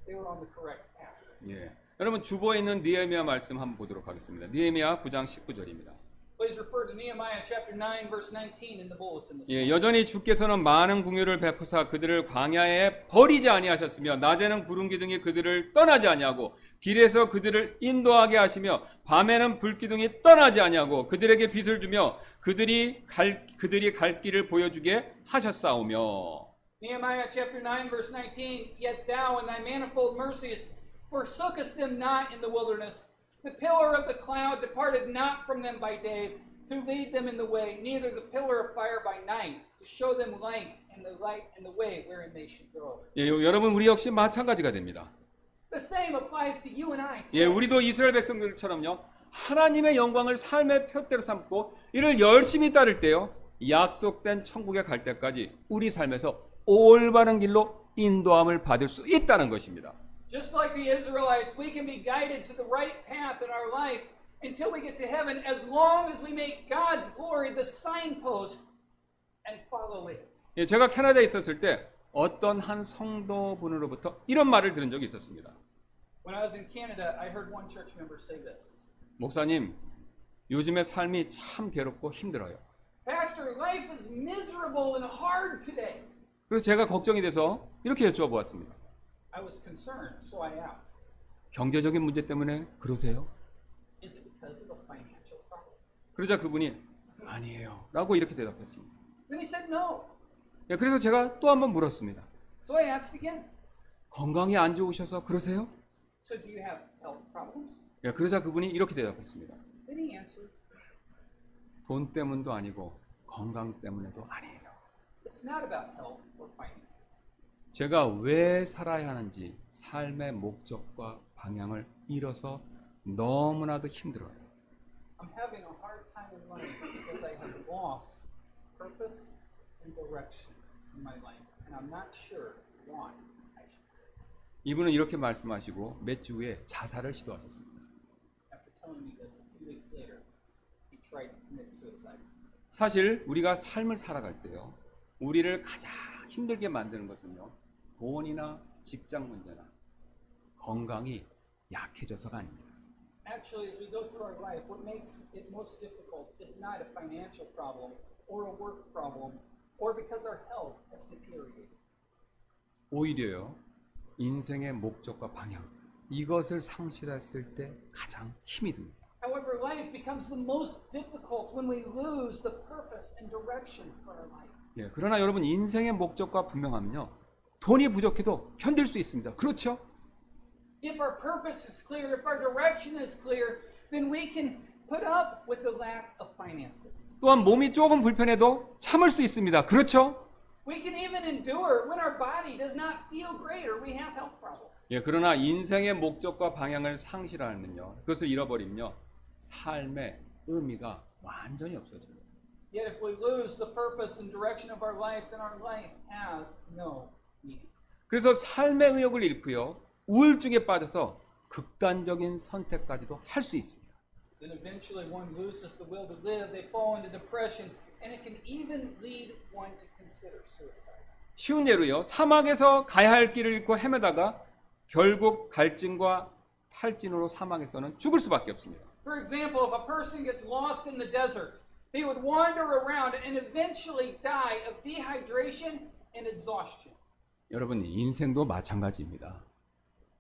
they were on the correct path. 예, 여러분 주보에 있는 느헤미야 말씀 한번 보도록 하겠습니다. 느헤미야 9장 19절입니다. Please refer to Nehemiah chapter 9 verse 19 in the bulletin this 예, morning. 여전히 주께서는 많은 궁유를 베푸사 그들을 광야에 버리지 아니하셨으며 낮에는 구름 기둥이 그들을 떠나지 아니하고 길에서 그들을 인도하게 하시며 밤에는 불 기둥이 떠나지 아니하고 그들에게 빛을 주며 그들이 갈 길을 보여주게 하셨사오며. Nehemiah chapter 9 verse 19, yet thou in thy manifold mercies forsookest them not in the wilderness. The pillar of the cloud departed not from them by day to lead them in the way, neither the pillar of fire by night to show them light and the way wherein they should go. 예, 여러분 우리 역시 마찬가지가 됩니다. The same applies to you and I. 예, 우리도 이스라엘 백성들처럼요 하나님의 영광을 삶의 표대로 삼고 이를 열심히 따를 때요 약속된 천국에 갈 때까지 우리 삶에서 올바른 길로 인도함을 받을 수 있다는 것입니다. Just like the Israelites, we can be guided to the right path in our life until we get to heaven, as long as we make God's glory the signpost and follow it. 예, 제가 캐나다에 있었을 때 어떤 한 성도분으로부터 이런 말을 들은 적이 있었습니다. When I was in Canada, I heard one church member say this. 목사님, 요즘의 삶이 참 괴롭고 힘들어요. Pastor, life is miserable and hard today. 그래서 제가 걱정이 돼서 이렇게 여쭤보았습니다. I was concerned, so I asked, 경제적인 문제 때문에 그러세요? is it because of a financial problem? 그러자 그분이 아니에요 라고 이렇게 대답했습니다. Then he said no. 예, 그래서 제가 또 한 번 물었습니다. So I asked again, 건강이 안 좋으셔서 그러세요? so do you have health problems? 예, 그러자 그분이 이렇게 대답했습니다. Then he answered, 돈 때문도 아니고 건강 때문에도 아니에요. it's not about health or finances. 제가 왜 살아야 하는지 삶의 목적과 방향을 잃어서 너무나도 힘들어요. I'm having a hard time in life because I have lost purpose and direction in my life, and I'm not sure why I should. 이분은 이렇게 말씀하시고 몇 주 후에 자살을 시도하셨습니다. After telling me this, a few weeks later, he tried to commit suicide. 사실 우리가 삶을 살아갈 때요, 우리를 가장 힘들게 만드는 것은요, 돈이나 직장 문제나 건강이 약해져서가 아닙니다. Actually, as we go through our life, what makes it most difficult is not a financial problem or a work problem or because our health has deteriorated. 오히려요, 인생의 목적과 방향, 이것을 상실했을 때 가장 힘이 듭니다. However, life becomes the most difficult when we lose the purpose and direction for our life. 예, 그러나 여러분 인생의 목적과 분명하면요, 돈이 부족해도 견딜 수 있습니다. 그렇죠? If our purpose is clear, if our direction is clear, then we can put up with the lack of finances. 또한 몸이 조금 불편해도 참을 수 있습니다. 그렇죠? We can even endure when our body does not feel great or we have health problems. 예, 그러나 인생의 목적과 방향을 상실하면요, 그것을 잃어버리면요, 삶의 의미가 완전히 없어집니다. Yet if we lose the purpose and direction of our life, then our life has no meaning. 그래서 삶의 의욕을 잃고요, 우울증에 빠져서 극단적인 선택까지도 할 수 있습니다. Then eventually one loses the will to live, they fall into depression, and it can even lead one to consider suicide. 쉬운 예로요, 사막에서 가야 할 길을 잃고 헤매다가 결국 갈증과 탈진으로 사막에서는 죽을 수밖에 없습니다. For example, if a person gets lost in the desert, they would wander around and eventually die of dehydration and exhaustion. 여러분, 인생도 마찬가지입니다.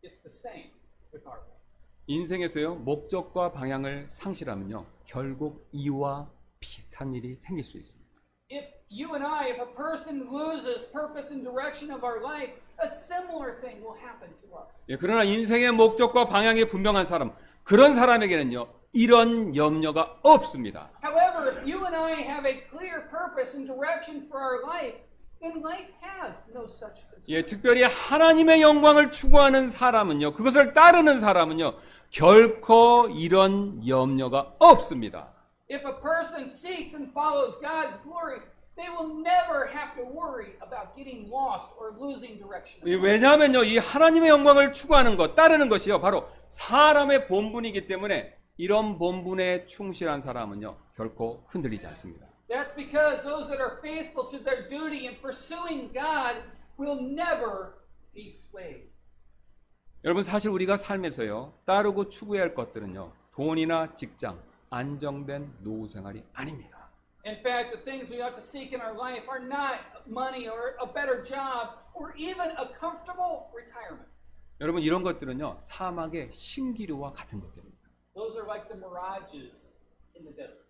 It's the same with our life. 인생에서요, 목적과 방향을 상실하면요, 결국 이와 비슷한 일이 생길 수 있습니다. If you and I, if a person loses purpose and direction of our life, a similar thing will happen to us. 예, 그러나 인생의 목적과 방향이 분명한 사람, 그런 사람에게는요, 이런 염려가 없습니다. However, if you and I have a clear purpose and direction for our life, then life has no such concern. 예, 특별히 하나님의 영광을 추구하는 사람은요, 그것을 따르는 사람은요, 결코 이런 염려가 없습니다. If a person seeks and follows God's glory, they will never have to worry about getting lost or losing direction. 예, 왜냐하면요, 이 하나님의 영광을 추구하는 것, 따르는 것이요, 바로 사람의 본분이기 때문에 이런 본분에 충실한 사람은요, 결코 흔들리지 않습니다. That's because those that are faithful to their duty in pursuing God will never be swayed. 여러분, 사실 우리가 삶에서요, 따르고 추구해야 할 것들은요, 돈이나 직장, 안정된 노후 생활이 아닙니다. In fact, the things we ought to seek in our life are not money or a better job or even a comfortable retirement. 여러분, 이런 것들은요, 사막의 신기루와 같은 것들입니다. Those are like the mirages in the desert.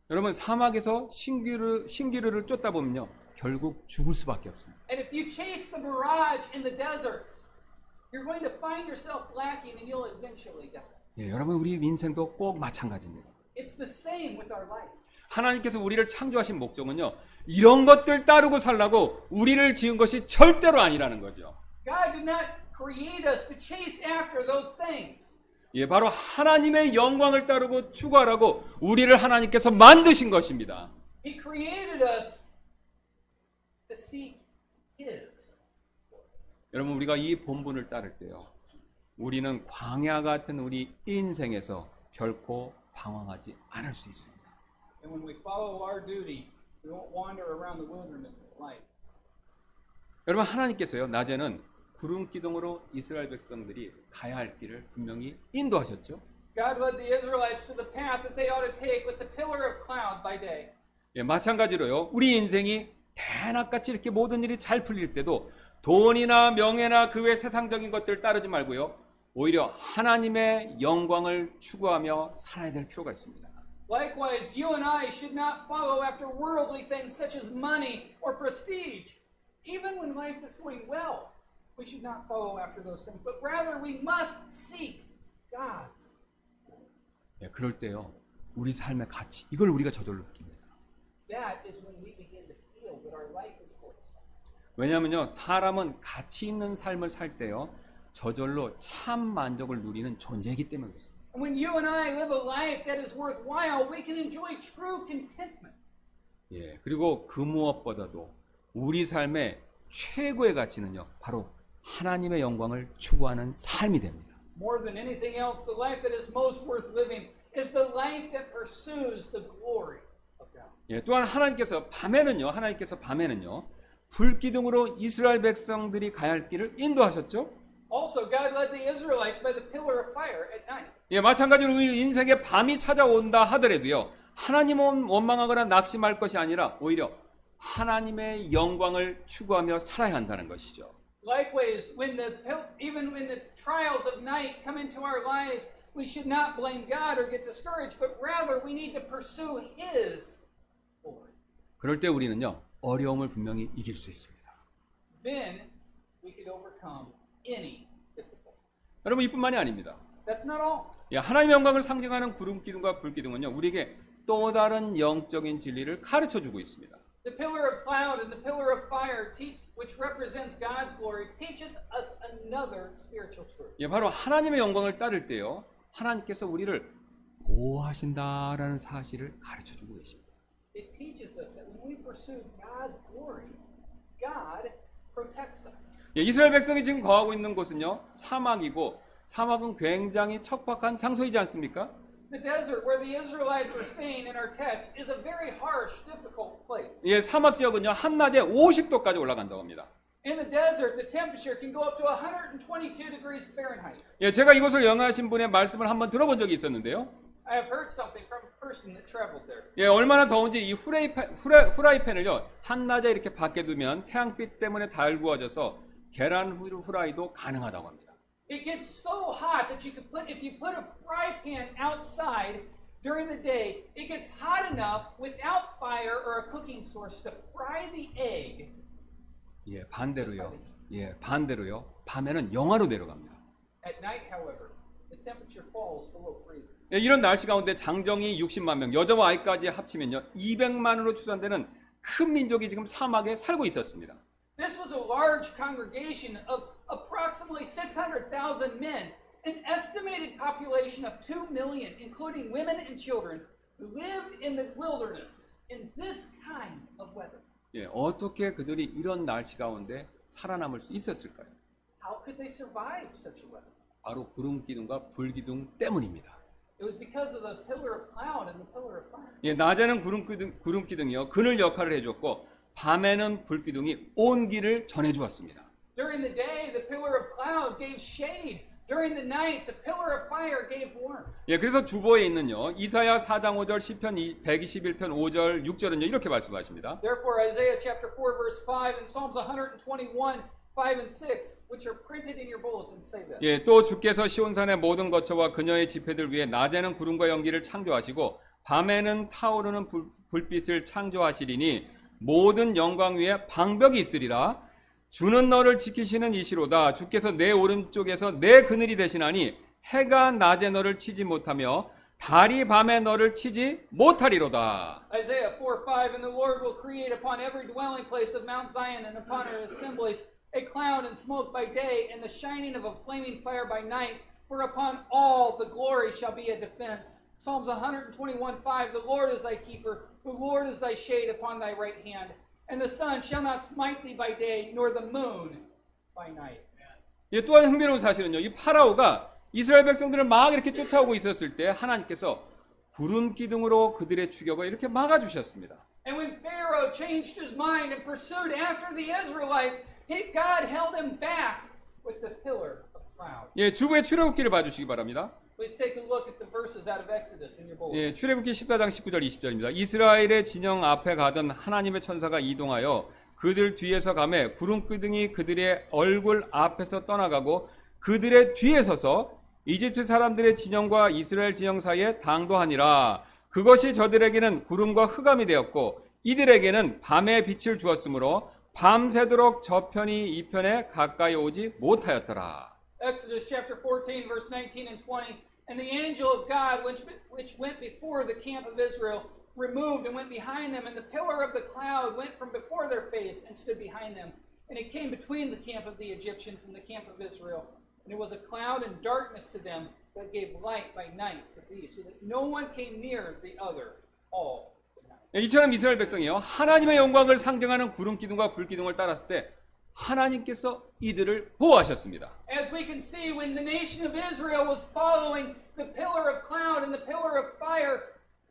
여러분, 사막에서 신기루를 쫓다 보면요, 결국 죽을 수밖에 없습니다. And if you chase the mirage in the desert, you're going to find yourself lacking and you'll eventually die. 예, 여러분, 우리 인생도 꼭 마찬가지입니다. It's the same with our life. 하나님께서 우리를 창조하신 목적은요, 이런 것들 따르고 살라고 우리를 지은 것이 절대로 아니라는 거죠. God did not create us to chase after those things. 예, 바로 하나님의 영광을 따르고 추구하라고 우리를 하나님께서 만드신 것입니다. He created us to seek His. 여러분, 우리가 이 본분을 따를 때요, 우리는 광야 같은 우리 인생에서 결코 방황하지 않을 수 있습니다. And when we follow our duty, we won't wander around the wilderness of life. 여러분, 하나님께서요, 낮에는 구름 기둥으로 이스라엘 백성들이 가야 할 길을 분명히 인도하셨죠. God led the Israelites to the path that they ought to take with the pillar of cloud by day. 예, 마찬가지로요, 우리 인생이 대낮같이 이렇게 모든 일이 잘 풀릴 때도 돈이나 명예나 그 외 세상적인 것들을 따르지 말고요, 오히려 하나님의 영광을 추구하며 살아야 될 필요가 있습니다. Likewise, you and I should not follow after worldly things such as money or prestige. Even when life is going well, we should not follow after those things, but rather we must seek God's. 예, 그럴 때요, 우리 삶의 가치, 이걸 우리가 저절로 느낍니다. That is when we begin to feel that our life is worth something. 왜냐하면요, 사람은 가치 있는 삶을 살 때요, 저절로 참 만족을 누리는 존재이기 때문에 그렇습니다. And when you and I live a life that is worthwhile, we can enjoy true contentment. 예, 그리고 그 무엇보다도 우리 삶의 최고의 가치는요, 바로 하나님의 영광을 추구하는 삶이 됩니다. More than anything else, the life that is most worth living is the life that pursues the glory of God. 예, 또한 하나님께서 밤에는요, 불기둥으로 이스라엘 백성들이 가야 할 길을 인도하셨죠. Also, God led the Israelites by the pillar of fire at night. 예, 마찬가지로 우리 인생에 밤이 찾아온다 하더라도요, 하나님은 원망하거나 낙심할 것이 아니라 오히려 하나님의 영광을 추구하며 살아야 한다는 것이죠. Likewise, even when the trials of night come into our lives, we should not blame God or get discouraged, but rather we need to pursue His glory. 그럴 때 우리는요, 어려움을 분명히 이길 수 있습니다. Then we could overcome any difficulty. 여러분, 이뿐만이 아닙니다. That's not all. 예, 하나님의 영광을 상징하는 구름 기둥과 불 기둥은요, 우리에게 또 다른 영적인 진리를 가르쳐 주고 있습니다. The pillar of cloud and the pillar of fire, which represents God's glory, teaches us another spiritual truth. 예, 바로 하나님의 영광을 따를 때요, 하나님께서 우리를 보호하신다라는 사실을 가르쳐 주고 계십니다. It teaches us that when we pursue God's glory, God protects us. 예, 이스라엘 백성이 지금 거하고 있는 곳은요, 사막이고, 사막은 굉장히 척박한 장소이지 않습니까? The desert where the Israelites are staying in our text is a very harsh, difficult place. 예, 사막 지역은요, 한낮에 50도까지 올라간다고 합니다. In the desert, the temperature can go up to 122 degrees Fahrenheit. 예, 제가 이곳을 영하신 분의 말씀을 한번 들어본 적이 있었는데요. I have heard something from a person that traveled there. 예, 얼마나 더운지 이 후라이팬을요, 한낮에 이렇게 밖에 두면 태양빛 때문에 달구어져서 계란 후라이도 가능하다고 합니다. It gets so hot that if you put a fry pan outside during the day, it gets hot enough without fire or a cooking source to fry the egg. 예, 반대로요. 밤에는 영하로 내려갑니다. At night, however, the temperature falls below freezing. 예, 이런 날씨 가운데 장정이 60만 명, 여자와 아이까지 합치면요, 200만으로 추산되는 큰 민족이 지금 사막에 살고 있었습니다. This was a large congregation of approximately 600,000 men, an estimated population of 2 million, including women and children, who lived in the wilderness in this kind of weather. 예, 어떻게 그들이 이런 날씨 가운데 살아남을 수 있었을까요? How could they survive such a weather? 바로 구름 기둥과 불 기둥 때문입니다. It was because of the pillar of cloud and the pillar of fire. 예, 낮에는 구름 기둥이요, 그늘 역할을 해줬고, 밤에는 불 기둥이 온 길을 전해주었습니다. During the day, the pillar of cloud gave shade. During the night, the pillar of fire gave warmth. 예, 그래서 주보에 있는요, 이사야 4장 5절, 시편 121편 5절, 6절은요, 이렇게 말씀하십니다. Therefore, Isaiah chapter 4 verse 5 and Psalms 121 5 and 6, which are printed in your bulletin, say this. 예, 또 주께서 시온산의 모든 거처와 그녀의 집회들 위에 낮에는 구름과 연기를 창조하시고 밤에는 타오르는 불빛을 창조하시리니 모든 영광 위에 방벽이 있으리라. 주는 너를 지키시는 이시로다. 주께서 내 오른쪽에서 내 그늘이 되시나니 해가 낮에 너를 치지 못하며 달이 밤에 너를 치지 못하리로다. Isaiah 4:5, and the Lord will create upon every dwelling place of Mount Zion and upon her assemblies a cloud and smoke by day and the shining of a flaming fire by night, for upon all the glory shall be a defense. Psalms 121:5, the Lord is thy keeper, the Lord is thy shade upon thy right hand, and the sun shall not smite thee by day, nor the moon by night. 예, 또한 흥미로운 사실은요, 이 파라오가 이스라엘 백성들을 막 이렇게 쫓아오고 있었을 때 하나님께서 구름 기둥으로 그들의 추격을 이렇게 막아주셨습니다. And when Pharaoh changed his mind and pursued after the Israelites, God held him back with the pillar of cloud. 예, 주부의 출애굽기를 봐주시기 바랍니다. Please take a look at the verses out of Exodus in your bulletin. 예, 출애굽기 14장 19절 20절입니다. 이스라엘의 진영 앞에 가던 하나님의 천사가 이동하여 그들 뒤에서 가매 구름 기둥이 그들의 얼굴 앞에서 떠나가고 그들의 뒤에 서서 이집트 사람들의 진영과 이스라엘 진영 사이에 당도하니라. 그것이 저들에게는 구름과 흑암이 되었고 이들에게는 밤의 빛을 주었으므로 밤새도록 저편이 이 편에 가까이 오지 못하였더라. Exodus chapter 14, verse 19 and 20. And the angel of God, which went before the camp of Israel, removed and went behind them, and the pillar of the cloud went from before their face and stood behind them. And it came between the camp of the Egyptians and the camp of Israel. And it was a cloud and darkness to them that gave light by night to these, so that no one came near the other all the night. 이처럼 이스라엘 백성이요, 하나님의 영광을 상징하는 구름 기둥과 불 기둥을 따랐을 때 하나님께서 이들을 보호하셨습니다. As we can see, when the nation of Israel was following the pillar of cloud and the pillar of fire,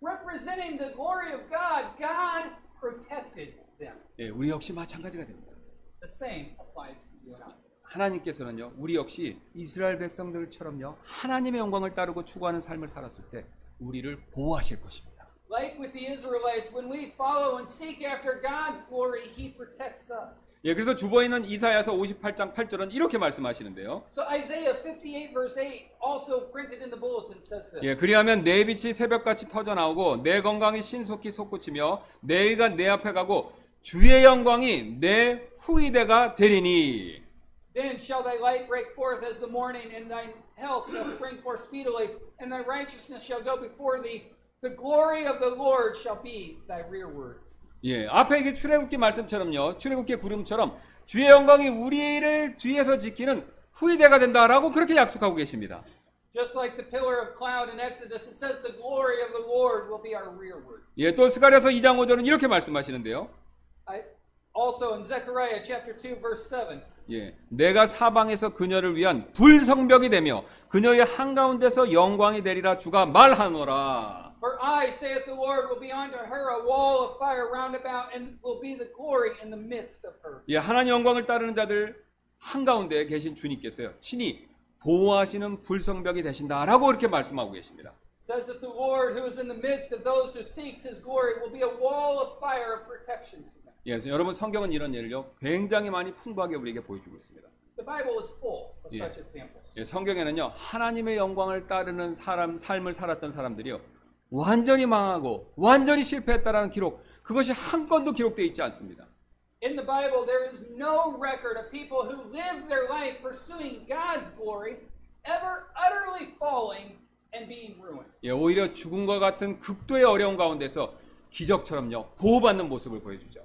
representing the glory of God, God protected them. 예, 우리 역시 마찬가지가 됩니다. The same applies to you and I. 하나님께서는요, 우리 역시 이스라엘 백성들처럼요, 하나님의 영광을 따르고 추구하는 삶을 살았을 때 우리를 보호하실 것입니다. Like with the Israelites, when we follow and seek after God's glory, He protects us. 예, 그래서 주보에 있는 이사야서 58장 8절은 이렇게 말씀하시는데요. So Isaiah 58 verse 8, also printed in the bulletin, says this. 예, 그리하면 내 빛이 새벽같이 터져 나오고 내 건강이 신속히 솟구치며 내 의가 내 앞에 가고 주의 영광이 내 후이대가 되리니. Then shall thy light break forth as the morning, and thine health shall spring forth speedily, and thy righteousness shall go before thee. The glory of the Lord shall be thy rearward. 예, 앞에 이게 출애굽기 말씀처럼요, 출애굽기 구름처럼 주의 영광이 우리를 뒤에서 지키는 후이대가 된다라고 그렇게 약속하고 계십니다. Just like the pillar of cloud in Exodus, it says the glory of the Lord will be our rearward. 예, 또 스가랴서 2장 5절은 이렇게 말씀하시는데요. Also in Zechariah chapter 2 verse 7. 예, 내가 사방에서 그녀를 위한 불성벽이 되며 그녀의 한가운데서 영광이 되리라 주가 말하노라. For I, saith the Lord, will be unto her a wall of fire round about, and will be the glory in the midst of her. 예, 하나님 영광을 따르는 자들 한가운데 계신 주님께서요, 친히 보호하시는 불성벽이 되신다라고 이렇게 말씀하고 계십니다. Says that the Lord who is in the midst of those who seeks His glory will be a wall of fire of protection to them. 예, 여러분 성경은 이런 예를요 굉장히 많이 풍부하게 우리에게 보여주고 있습니다. The Bible is full of 예. such examples. 예, 성경에는요 하나님의 영광을 따르는 삶을 살았던 사람들이요 완전히 망하고 완전히 실패했다라는 기록, 그것이 한 건도 기록되어 있지 않습니다. In the Bible, there is no record of people who lived their life pursuing God's glory, ever utterly falling and being ruined. 예, 오히려 죽음과 같은 극도의 어려운 가운데서 기적처럼요 보호받는 모습을 보여주죠.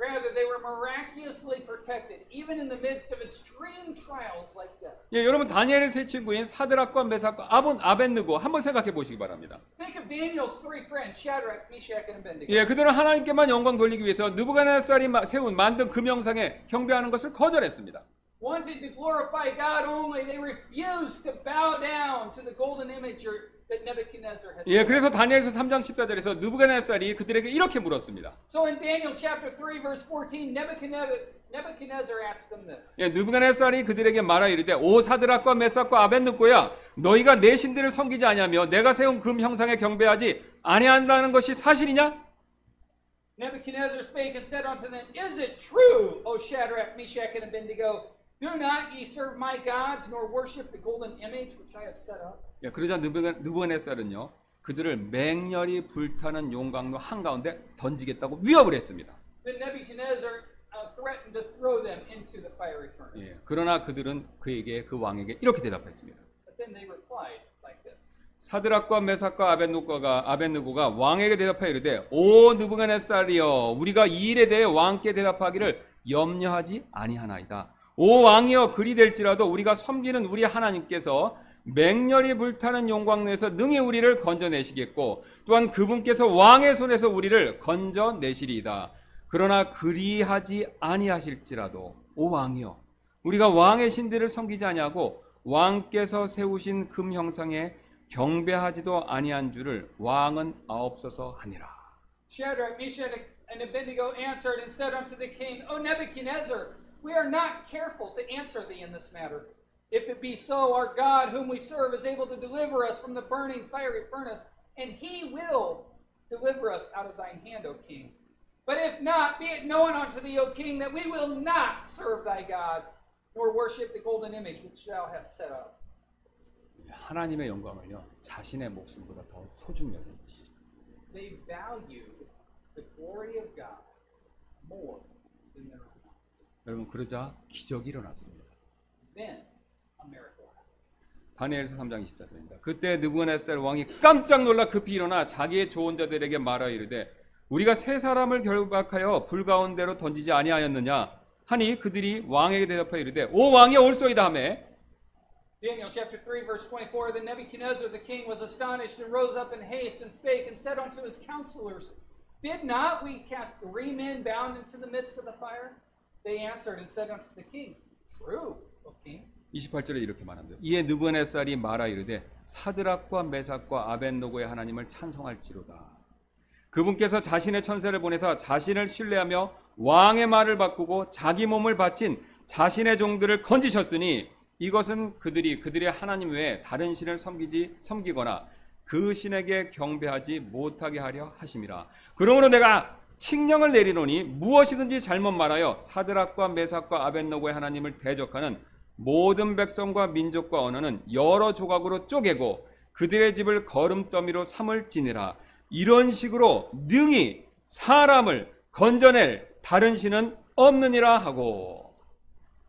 Rather, they were miraculously protected, even in the midst of extreme trials like death. 예, 여러분 다니엘의 세 친구인 사드락과 메삭과 아벤느고 한번 생각해 보시기 바랍니다. Think of Daniel's three friends, Shadrach, Meshach, and Abednego. 예, 그들은 하나님께만 영광 돌리기 위해서 느부갓네살이 만든 금영상에 경배하는 것을 거절했습니다. Wanted to glorify God only, they refused to bow down to the golden image that Nebuchadnezzar had. 예, 그래서 다니엘서 3장 14절에서 느부갓네살이 그들에게 이렇게 물었습니다. So in Daniel chapter 3 verse 14, Nebuchadnezzar asked them this. 예, 느부갓네살이 그들에게 말하 이르되 오 사드락과 메삭과 아벤느고야, 너희가 내 신들을 섬기지 아니하며 내가 세운 금 형상에 경배하지 아니한다는 것이 사실이냐? Nebuchadnezzar spake and said unto them, Is it true, O Shadrach, Meshach, and Abednego? Do not ye serve my gods, nor worship the golden image which I have set up? 예, 그러자 느부갓네살은요 그들을 맹렬히 불타는 용광로 한가운데 던지겠다고 위협을 했습니다. Then Nebuchadnezzar threatened to throw them into the fiery furnace. 예, 그러나 그들은 그 왕에게 이렇게 대답했습니다. But then they replied like this. 사드락과 메삭과 아벤느고가 왕에게 대답하여 이르되 오 느부갓네살이여, 우리가 이 일에 대해 왕께 대답하기를 염려하지 아니하나이다. 오 왕이여, 그리 될지라도 우리가 섬기는 우리 하나님께서 맹렬히 불타는 용광로에서 능히 우리를 건져내시겠고 또한 그분께서 왕의 손에서 우리를 건져내시리이다. 그러나 그리하지 아니하실지라도 오 왕이여, 우리가 왕의 신들을 섬기지 아니하고 왕께서 세우신 금 형상에 경배하지도 아니한 줄을 왕은 아옵소서 하니라. Shadrach, Meshach, and Abednego answered and said unto the king, O Nebuchadnezzar, we are not careful to answer thee in this matter. If it be so, our God, whom we serve, is able to deliver us from the burning fiery furnace, and he will deliver us out of thine hand, O king. But if not, be it known unto thee, O king, that we will not serve thy gods, nor worship the golden image which thou hast set up. 하나님의 영광을요 자신의 목숨보다 더 소중히 여기는 것이죠. They valued the glory of God more than their own lives. 여러분, 그러자 기적이 일어났습니다. Then a miracle happened. 다니엘서 3장 24절입니다. 그때 느부갓네살 왕이 깜짝 놀라 급히 일어나 자기의 조언자들에게 말하여 이르되 우리가 세 사람을 결박하여 불 가운데로 던지지 아니하였느냐 하니 그들이 왕에게 대답하여 이르되 오 왕이여 올소이다 하매 Daniel chapter 3 verse 24, Then Nebuchadnezzar the king was astonished and rose up in haste and spake and said unto his counselors, Did not we cast 3 men bound into the midst of the fire? They answered and said unto the king, True, O king. 28절에 이렇게 말합니다. 이에 느부갓네살이 말하 이르되 사드락과 메삭과 아벳노고의 하나님을 찬송할지로다. 그분께서 자신의 천사를 보내사 자신을 신뢰하며 왕의 말을 바꾸고 자기 몸을 바친 자신의 종들을 건지셨으니 이것은 그들의 하나님 외에 다른 신을 섬기거나 그 신에게 경배하지 못하게 하려 하심이라. 그러므로 내가 칙령을 내리노니 무엇이든지 잘못 말하여 사드락과 메삭과 아벳노고의 하나님을 대적하는 모든 백성과 민족과 언어는 여러 조각으로 쪼개고 그들의 집을 거름더미로 삼을지니라. 이런 식으로 능히 사람을 건져낼 다른 신은 없느니라 하고.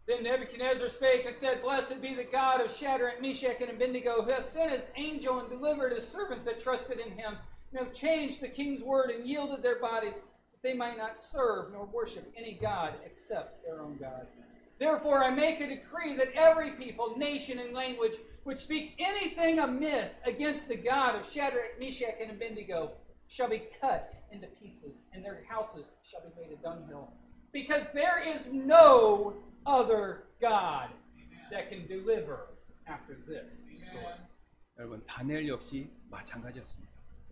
Then Nebuchadnezzar spake and said, Blessed be the God of Shadrach, Meshach, and Abednego, who hath sent his angel and delivered his servants that trusted in him, and have changed the king's word and yielded their bodies, that they might not serve nor worship any god except their own God. Therefore I make a decree that every people, nation, and language which speak anything amiss against the God of Shadrach, Meshach, and Abednego shall be cut into pieces, and their houses shall be made a dunghill. Because there is no other God that can deliver after this sword. 여러분 다니엘 역시 마찬가지였습니다.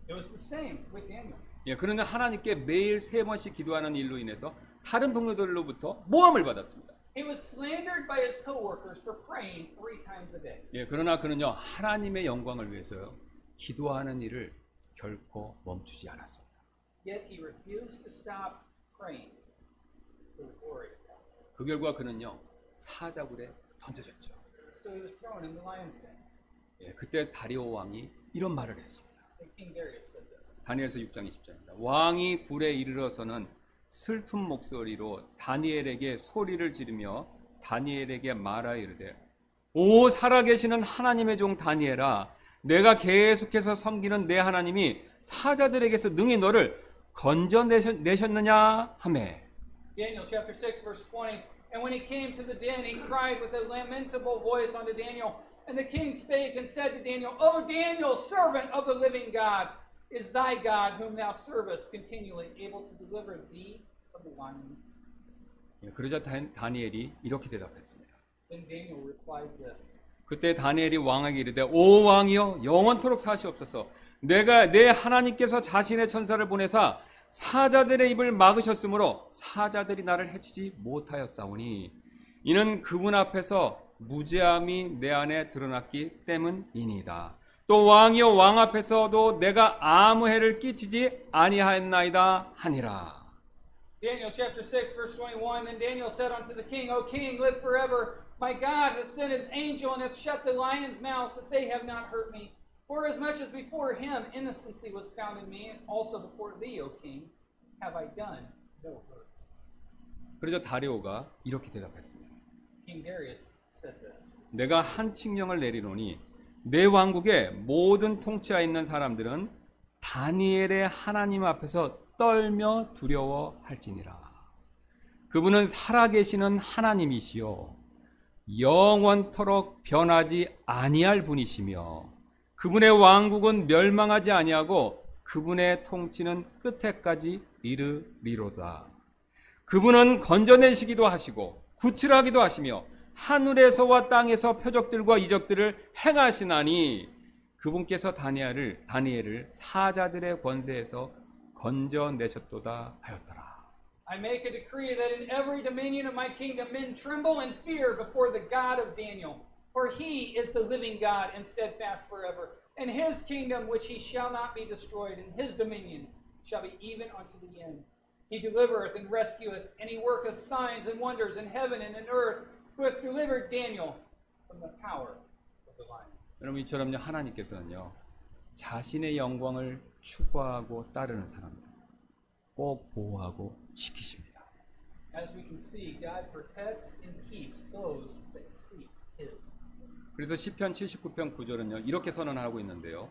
It was the same with Daniel. 예, 그러나 하나님께 매일 3번씩 기도하는 일로 인해서 다른 동료들로부터 모함을 받았습니다. He was slandered by his co-workers for praying 3 times a day. 예, 그러나 그는요 하나님의 영광을 위해서요 기도하는 일을 결코 멈추지 않았습니다. Yet he refused to stop praying for the glory of God. 그 결과 그는요 사자굴에 던져졌죠. So he was thrown in the lion's den. 예, 그때 다리오 왕이 이런 말을 했습니다. And King Darius said this. 다니엘서 6장 20절입니다. 왕이 굴에 이르러서는 슬픈 목소리로 다니엘에게 소리를 지르며 다니엘에게 말하 이르되 오 살아계시는 하나님의 종 다니엘아 내가 계속해서 섬기는 내 하나님이 사자들에게서 능히 너를 건져내셨느냐 하매. Daniel chapter 6 verse 20. And when he came to the den, he cried with a lamentable voice unto Daniel. And the king spake and said to Daniel, O Daniel, servant of the living God, is thy God whom thou servest continually able to deliver thee from the lions? 그러자 다니엘이 이렇게 대답했습니다. Then Daniel replied this. 그때 다니엘이 왕에게 이르되 오 왕이여 영원토록 사시옵소서. 내가 내 하나님께서 자신의 천사를 보내사 사자들의 입을 막으셨으므로 사자들이 나를 해치지 못하였사오니 이는 그분 앞에서 무죄함이 내 안에 드러났기 때문이니이다. 또 왕이여 왕 앞에서도 내가 아무 해를 끼치지 아니하였나이다 하니라. Daniel chapter 6 verse 21. Then Daniel said unto the king, O king, live forever. My God hath sent his angel and hath shut the lions' mouths that they have not hurt me. For as much as before him innocency was found in me, and also before thee, O king, have I done no hurt. 그러자 다리오가 이렇게 대답했습니다. King Darius said this. 내가 한 칙령을 내리노니 내 왕국의 모든 통치하에 있는 사람들은 다니엘의 하나님 앞에서 떨며 두려워할지니라. 그분은 살아계시는 하나님이시요 영원토록 변하지 아니할 분이시며 그분의 왕국은 멸망하지 아니하고 그분의 통치는 끝에까지 이르리로다. 그분은 건져내시기도 하시고 구출하기도 하시며 하늘에서와 땅에서 표적들과 이적들을 행하시나니 그분께서 다니엘을 사자들의 권세에서 건져내셨도다 하였더라. I make a decree that in every dominion of my kingdom men tremble and fear before the God of Daniel. For he is the living God and steadfast forever. And his kingdom which he shall not be destroyed, and his dominion shall be even unto the end. He delivereth and rescueth, and he worketh signs and wonders in heaven and in earth, who hath delivered Daniel from the power of the lions. 여러분 이처럼요 하나님께서는요 자신의 영광을 추구하고 따르는 사람들 꼭 보호하고 지키십니다. As we can see, God protects and keeps those that seek his. 그래서 시편 79편 9절은요 이렇게 선언하고 있는데요.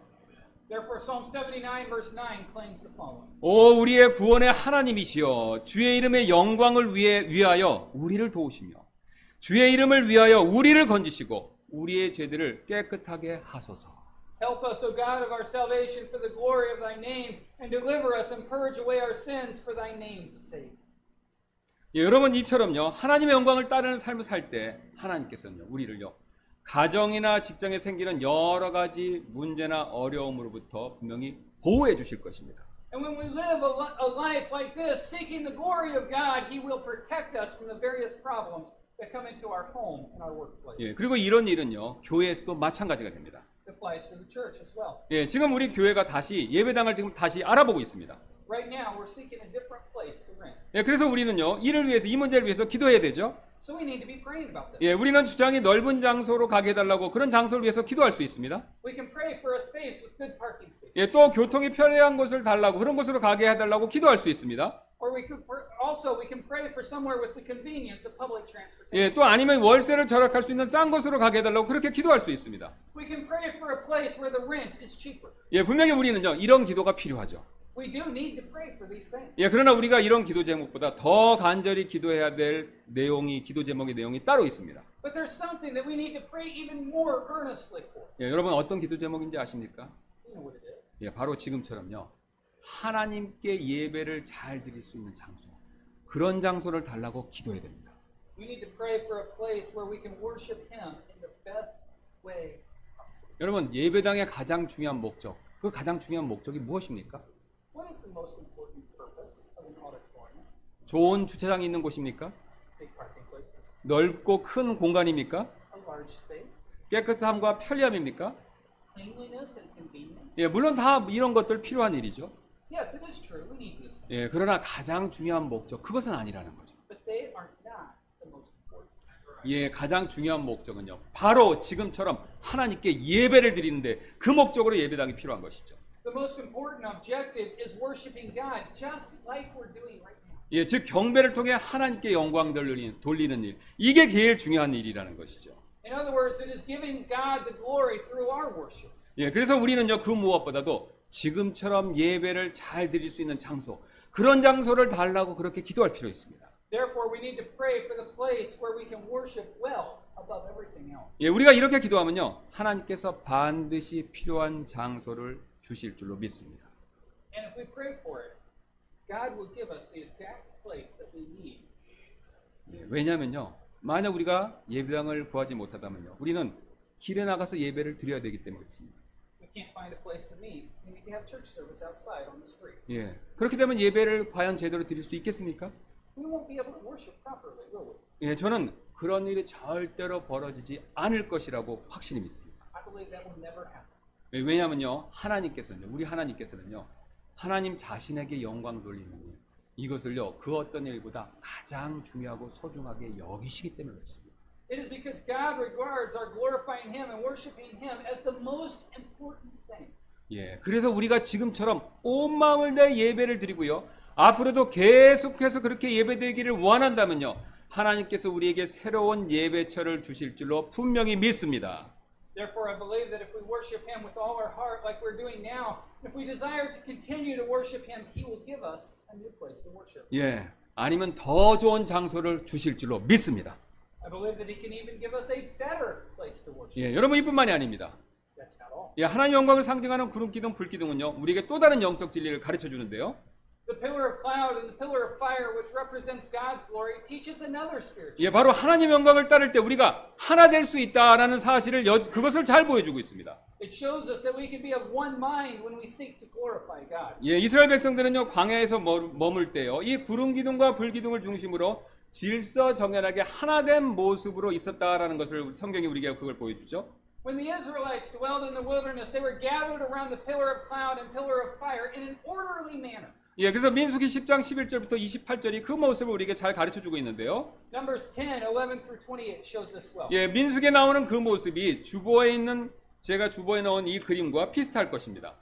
Therefore, Psalm 79, verse 9 claims the following. 오 우리의 구원의 하나님이시여 주의 이름의 영광을 위하여 우리를 도우시며 주의 이름을 위하여 우리를 건지시고 우리의 죄들을 깨끗하게 하소서. Help us, O God of our salvation, for the glory of thy name, and deliver us and purge away our sins for thy name's sake. 예, 여러분 이처럼요 하나님의 영광을 따르는 삶을 살 때 하나님께서는요 우리를요 가정이나 직장에 생기는 여러 가지 문제나 어려움으로부터 분명히 보호해 주실 것입니다. And when we live a life like this, seeking the glory of God, He will protect us from the various problems that come into our home and our workplace. 예, 그리고 이런 일은요 교회에서도 마찬가지가 됩니다. It applies to the church as well. 예, 지금 우리 교회가 다시 예배당을 지금 다시 알아보고 있습니다. Right now, we're seeking a different place to rent. 예, 그래서 우리는요 이를 위해서 이 문제를 위해서 기도해야 되죠. So we need to be praying about this. 예, 우리는 주장이 넓은 장소로 가게 해달라고 그런 장소를 위해서 기도할 수 있습니다. We can pray for a space with good parking spaces. 예, 또 교통이 편리한 곳을 달라고 그런 곳으로 가게 해달라고 기도할 수 있습니다. Or we can pray for somewhere with the convenience of public transportation. 예, 또 아니면 월세를 절약할 수 있는 싼 곳으로 가게 해달라고 그렇게 기도할 수 있습니다. We can pray for a place where the rent is cheaper. 예, 분명히 우리는요 이런 기도가 필요하죠. We do need to pray for these things. 예, 그러나 우리가 이런 기도 제목보다 더 간절히 기도해야 될 내용이 기도 제목의 내용이 따로 있습니다. But there's something that we need to pray even more earnestly for. 예, 여러분 어떤 기도 제목인지 아십니까? You know what it is. 예, 바로 지금처럼요 하나님께 예배를 잘 드릴 수 있는 장소, 그런 장소를 달라고 기도해야 됩니다. We need to pray for a place where we can worship Him in the best way possible. 여러분 예배당의 가장 중요한 목적, 그 가장 중요한 목적이 무엇입니까? What is the most important purpose of an auditorium? 좋은 주차장이 있는 곳입니까? Big parking places. 넓고 큰 공간입니까? A large space. 깨끗함과 편리함입니까? Cleanliness and convenience. 예, 물론 다 이런 것들 필요한 일이죠. Yes, it is true. We need these things. 예, 그러나 가장 중요한 목적, 그것은 아니라는 거죠. But they are not the most important. 예, 가장 중요한 목적은요, 바로 지금처럼 하나님께 예배를 드리는데 그 목적으로 예배당이 필요한 것이죠. The most important objective is worshiping God just like we're doing right now. 예, 즉 경배를 통해 하나님께 영광 돌리는 일, 이게 제일 중요한 일이라는 것이죠. In other words, it is giving God the glory through our worship. 예, 그래서 우리는요 그 무엇보다도 지금처럼 예배를 잘 드릴 수 있는 장소, 그런 장소를 달라고 그렇게 기도할 필요 있습니다. Therefore, we need to pray for the place where we can worship well above everything else. 예, 우리가 이렇게 기도하면요 하나님께서 반드시 필요한 장소를 주실 줄로 믿습니다. And if we pray for it, God will give us the exact place that we need. 예, 왜냐하면요 만약 우리가 예배당을 구하지 못하다면요 우리는 길에 나가서 예배를 드려야 되기 때문에 그렇습니다. We can't find a place to meet. We need to have church service outside on the street. 예, 그렇게 되면 예배를 과연 제대로 드릴 수 있겠습니까? We won't be able to worship properly, will we? 예, 저는 그런 일이 절대로 벌어지지 않을 것이라고 확실히 믿습니다. I believe that will never happen. 예, 왜냐하면요 하나님께서는요 우리 하나님께서는요 하나님 자신에게 영광 돌리는 일, 이것을요 그 어떤 일보다 가장 중요하고 소중하게 여기시기 때문에 그렇습니다. It is because God regards our glorifying Him and worshiping Him as the most important thing. 예, 그래서 우리가 지금처럼 온 마음을 내 예배를 드리고요 앞으로도 계속해서 그렇게 예배드리기를 원한다면요 하나님께서 우리에게 새로운 예배처를 주실 줄로 분명히 믿습니다. Therefore, I believe that if we worship Him with all our heart like we're doing now, if we desire to continue to worship Him, He will give us a new place to worship. 예, 아니면 더 좋은 장소를 주실 줄로 믿습니다. I believe that He can even give us a better place to worship. 예, 여러분 이뿐만이 아닙니다. That's not all. 예, 하나님 영광을 상징하는 구름 기둥, 불 기둥은요 우리에게 또 다른 영적 진리를 가르쳐 주는데요. The pillar of cloud and the pillar of fire, which represents God's glory, teaches another spiritual. 예, 바로 하나님 영광을 따를 때 우리가 하나 될 수 있다라는 사실을 그것을 잘 보여주고 있습니다. It shows us that we can be of one mind when we seek to glorify God. 예, 이스라엘 백성들은요 광야에서 머물 때요 이 구름 기둥과 불 기둥을 중심으로 질서정연하게 하나된 모습으로 있었다라는 것을 성경이 우리에게 그걸 보여주죠. When the Israelites dwelled in the wilderness, they were gathered around the pillar of cloud and pillar of fire in an orderly manner. 예, 그래서 민수기 10장 11절부터 28절이 그 모습을 우리에게 잘 가르쳐주고 있는데요. Numbers 10, 11 through 28 shows this well. 예, 민수기에 나오는 그 모습이 제가 주보에 넣은 이 그림과 비슷할 것입니다.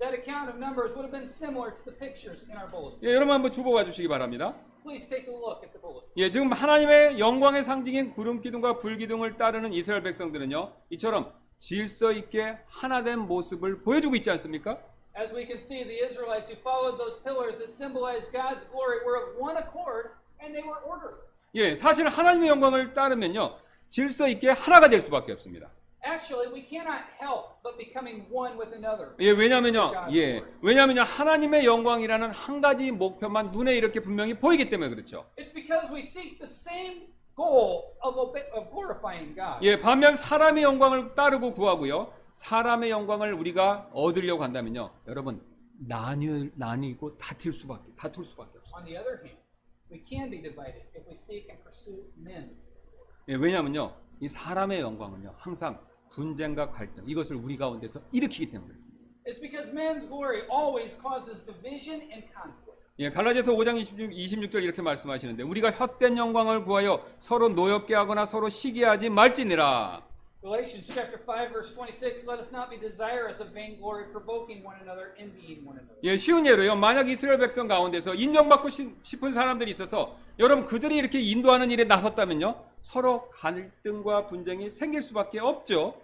That account of Numbers would have been similar to the pictures in our bulletin. 예, 여러분 한번 주보 봐주시기 바랍니다. Please take a look at the bulletin. 예, 지금 하나님의 영광의 상징인 구름 기둥과 불 기둥을 따르는 이스라엘 백성들은요, 이처럼 질서 있게 하나 된 모습을 보여주고 있지 않습니까? As we can see, the Israelites who followed those pillars that symbolize God's glory were of one accord and they were orderly. 예, 사실 하나님의 영광을 따르면요, 질서 있게 하나가 될 수밖에 없습니다. Actually, we cannot help but becoming one with another. 예, 왜냐면요, 하나님의 영광이라는 한 가지 목표만 눈에 이렇게 분명히 보이기 때문에 그렇죠. It's because we seek the same goal of glorifying God. 예, 반면 사람의 영광을 따르고 구하고요, 사람의 영광을 우리가 얻으려고 한다면요, 여러분 나뉘고 다툴 수밖에 없어요. On the other hand, we can be divided if we seek and pursue men's. 예, 왜냐면요, 이 사람의 영광은요, 항상 분쟁과 갈등 이것을 우리 가운데서 일으키기 때문에 그렇습니다. It's because men's glory always causes division and conflict. 예, 갈라디아서 5장 26절 이렇게 말씀하시는데 우리가 헛된 영광을 구하여 서로 노엽게 하거나 서로 시기하지 말지니라. Galatians chapter 5 verse 26, let us not be desirous of vainglory, provoking one another, envying one another. 예, 쉬운 예로요. 만약 이스라엘 백성 가운데서 인정받고 싶은 사람들이 있어서 여러분 그들이 이렇게 인도하는 일에 나섰다면요, 서로 갈등과 분쟁이 생길 수밖에 없죠.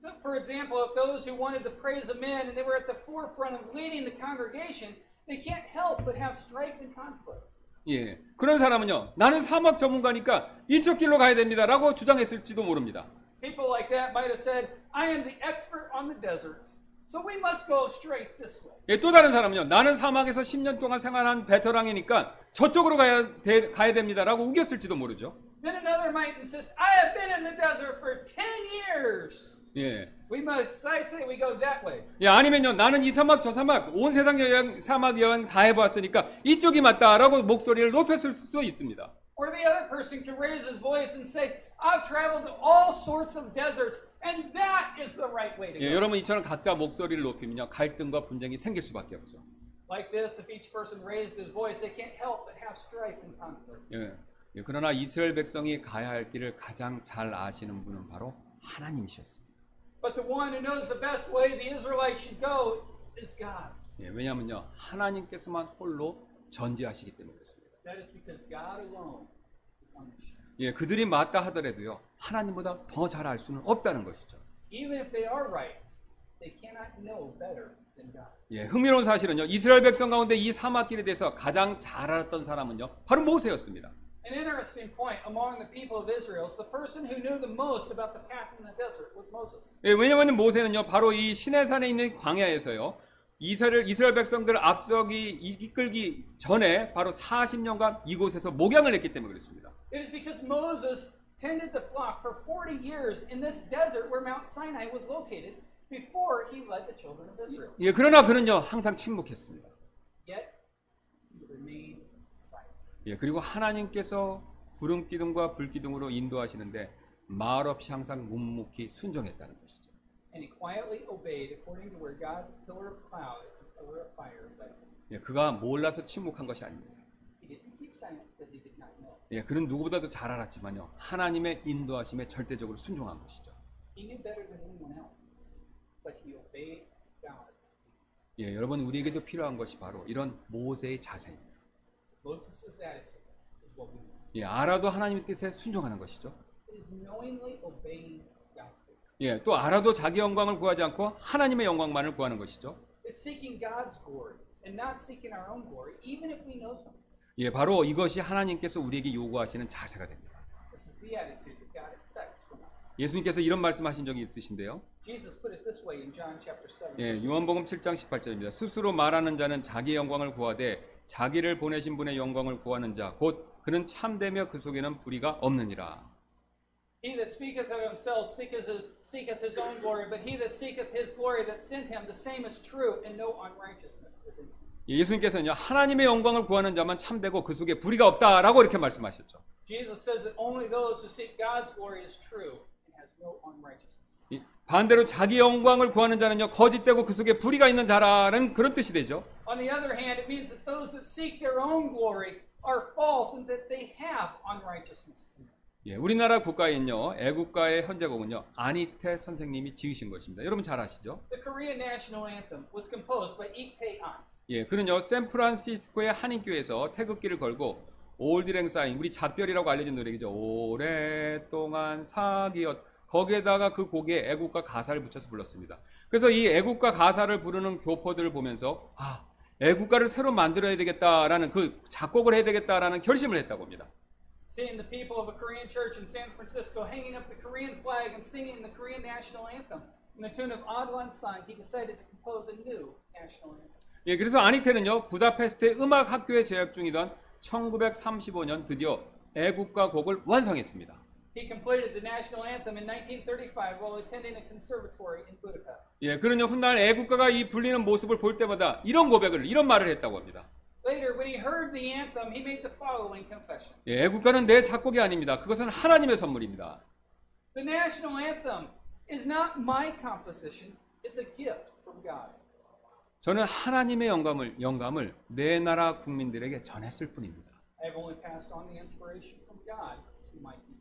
So, for example, if those who wanted to praise the men and they were at the forefront of leading the congregation, they can't help but have strife and conflict. 예, 그런 사람은요, 나는 사막 전문가니까 이쪽 길로 가야 됩니다라고 주장했을지도 모릅니다. People like that might have said, I am the expert on the desert, so we must go straight this way. 예, 또 다른 사람은요, 나는 사막에서 10년 동안 생활한 베테랑이니까 저쪽으로 가야 됩니다라고 우겼을지도 모르죠. Then another might insist, I have been in the desert for 10 years. 예. I say we go that way. 예, 아니면요, 나는 이 사막 저 사막 온 세상 여행 사막 여행 다 해보았으니까 이쪽이 맞다라고 목소리를 높였을 수도 있습니다. Or the other person can raise his voice and say, I've traveled to all sorts of deserts, and that is the right way to 예, go. 여러분 이처럼 각자 목소리를 높이면요, 갈등과 분쟁이 생길 수밖에 없죠. Like this, if each person raised his voice, they can't help but have strife and conflict. 예, 예, 그러나 이스라엘 백성이 가야 할 길을 가장 잘 아시는 분은 바로 하나님이셨습니다. But the one who knows the best way the Israelites should go is God. 예, 왜냐하면요, 하나님께서만 홀로 전지하시기 때문에 그렇습니다. That is because God alone is omniscient. 예, 그들이 맞다 하더라도요, 하나님보다 더 잘 알 수는 없다는 것이죠. Even if they are right, they cannot know better than God. 예, 흥미로운 사실은요, 이스라엘 백성 가운데 이 사막길에 대해서 가장 잘 알았던 사람은요, 바로 모세였습니다. An interesting point among the people of Israel is the person who knew the most about the path in the desert was Moses. 예, 왜냐하면 모세는요, 바로 이 시내산에 있는 광야에서요, 이스라엘 백성들을 앞서기 이끌기 전에 바로 40년간 이곳에서 목양을 했기 때문에 그렇습니다. It is because Moses tended the flock for 40 years in this desert where Mount Sinai was located before he led the children of Israel. 예, 그러나 그는요, 항상 침묵했습니다. Yet he remained silent. 예, 그리고 하나님께서 구름 기둥과 불 기둥으로 인도하시는데 말없이 항상 묵묵히 순종했다는 것이죠. And he quietly obeyed according to where God's pillar of cloud and pillar of fire led him. 예, 그가 몰라서 침묵한 것이 아닙니다. He didn't keep silent because he did not know. 예, 그는 누구보다도 잘 알았지만요, 하나님의 인도하심에 절대적으로 순종한 것이죠. He knew better than anyone else, but he obeyed God's. 예, 여러분 우리에게도 필요한 것이 바로 이런 모세의 자세입니다. Moses' attitude is what we want. 예, 알아도 하나님의 뜻에 순종하는 것이죠. It is knowingly obeying God's will. 예, 또 알아도 자기 영광을 구하지 않고 하나님의 영광만을 구하는 것이죠. It's seeking God's glory and not seeking our own glory, even if we know something. 예, 바로 이것이 하나님께서 우리에게 요구하시는 자세가 됩니다. This is the attitude that God expects from us. 예수님께서 이런 말씀하신 적이 있으신데요. Jesus put it this way in John chapter 7. 예, 요한복음 7장 18절입니다. 스스로 말하는 자는 자기 영광을 구하되 자기를 보내신 분의 영광을 구하는 자 곧 그는 참되며 그 속에는 불의가 없느니라. He that speaketh of himself seeketh his own glory, but he that seeketh his glory that sent him, the same is true, and no unrighteousness is in him. 예수님께서는요, 하나님의 영광을 구하는 자만 참되고 그 속에 불의가 없다라고 이렇게 말씀하셨죠. Jesus says that only those who seek God's glory is true and has no unrighteousness. 반대로 자기 영광을 구하는 자는요, 거짓되고 그 속에 불의가 있는 자라는 그런 뜻이 되죠. On the other hand, it means that those that seek their own glory are false and that they have unrighteousness in them. 예, 우리나라 국가에는요, 애국가의 현재곡은요, 안희태 선생님이 지으신 것입니다. 여러분 잘 아시죠? The Korean national anthem was composed by Ik Tae-an. 예, 그는요, 샌프란시스코의 한인교회에서 태극기를 걸고 올드랭사인, 우리 잣별이라고 알려진 노래이죠. 오랫동안 사귀었 거기에다가 그 곡에 애국가 가사를 붙여서 불렀습니다. 그래서 이 애국가 가사를 부르는 교포들을 보면서 애국가를 새로 만들어야 되겠다라는 그 작곡을 해야 되겠다라는 결심을 했다고 합니다. Seeing the people of a Korean church in San Francisco hanging up the Korean flag and singing the Korean national anthem in the tune of Auld Lang Syne, he decided to compose a new national anthem. 예, 그래서 아닉테는요, 부다페스트의 음악 학교에 재학 중이던 1935년 드디어 애국가 곡을 완성했습니다. He completed the national anthem in 1935 while attending a conservatory in Budapest. 예, 그러냐 훗날 애국가가 이 불리는 모습을 볼 때마다 이런 고백을, 이런 말을 했다고 합니다. Later, when he heard the anthem, he made the following confession. 예, 애국가는 내 작곡이 아닙니다. 그것은 하나님의 선물입니다. The national anthem is not my composition, it's a gift from God. 저는 하나님의 영감을 내 나라 국민들에게 전했을 뿐입니다. I have only passed on the inspiration from God to my people.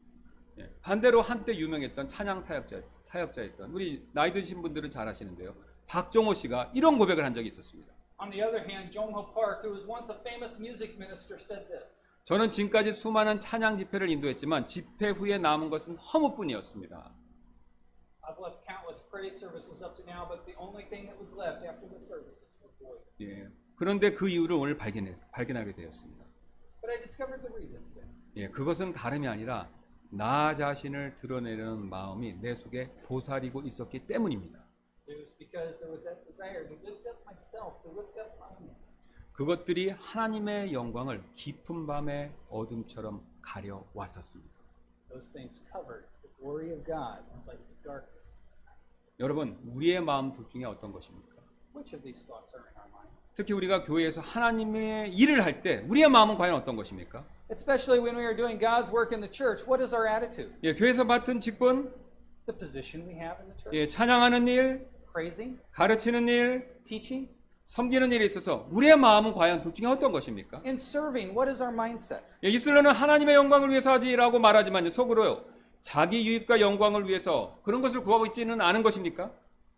예, 반대로 한때 유명했던 찬양 사역자였던 우리 나이 드신 분들은 잘 아시는데요. 박종호 씨가 이런 고백을 한 적이 있었습니다. On the other hand, Jong-ho Park, who was once a famous music minister, said this. 저는 지금까지 수많은 찬양 집회를 인도했지만 집회 후에 남은 것은 허무뿐이었습니다. I've left countless praise services up to now, but the only thing that was left after the services were void. 예, 그런데 그 이유를 오늘 발견하게 되었습니다. But I discovered the reason today. 예, 그것은 다름이 아니라 나 자신을 드러내려는 마음이 내 속에 도사리고 있었기 때문입니다. It was because there was that desire to lift up myself, to lift up my name. 그것들이 하나님의 영광을 깊은 밤의 어둠처럼 가려 왔었습니다. Those things covered the glory of God like the darkness. 여러분, 우리의 마음 둘 중에 어떤 것입니까? Which of these thoughts are in our mind? 특히 우리가 교회에서 하나님의 일을 할 때 우리의 마음은 과연 어떤 것입니까? Especially when we are doing God's work in the church, what is our attitude? 예, 교회에서 맡은 직분, The position we have in the church? 예, 찬양하는 일, Praising? 가르치는 일, Teaching? 섬기는 일에 있어서 우리의 마음은 과연 둘 중에 어떤 것입니까? In serving, what is our mindset? 예, 입술로는 하나님의 영광을 위해서 하지라고 말하지만 속으로요, 자기 유익과 영광을 위해서 그런 것을 구하고 있지는 않은 것입니까?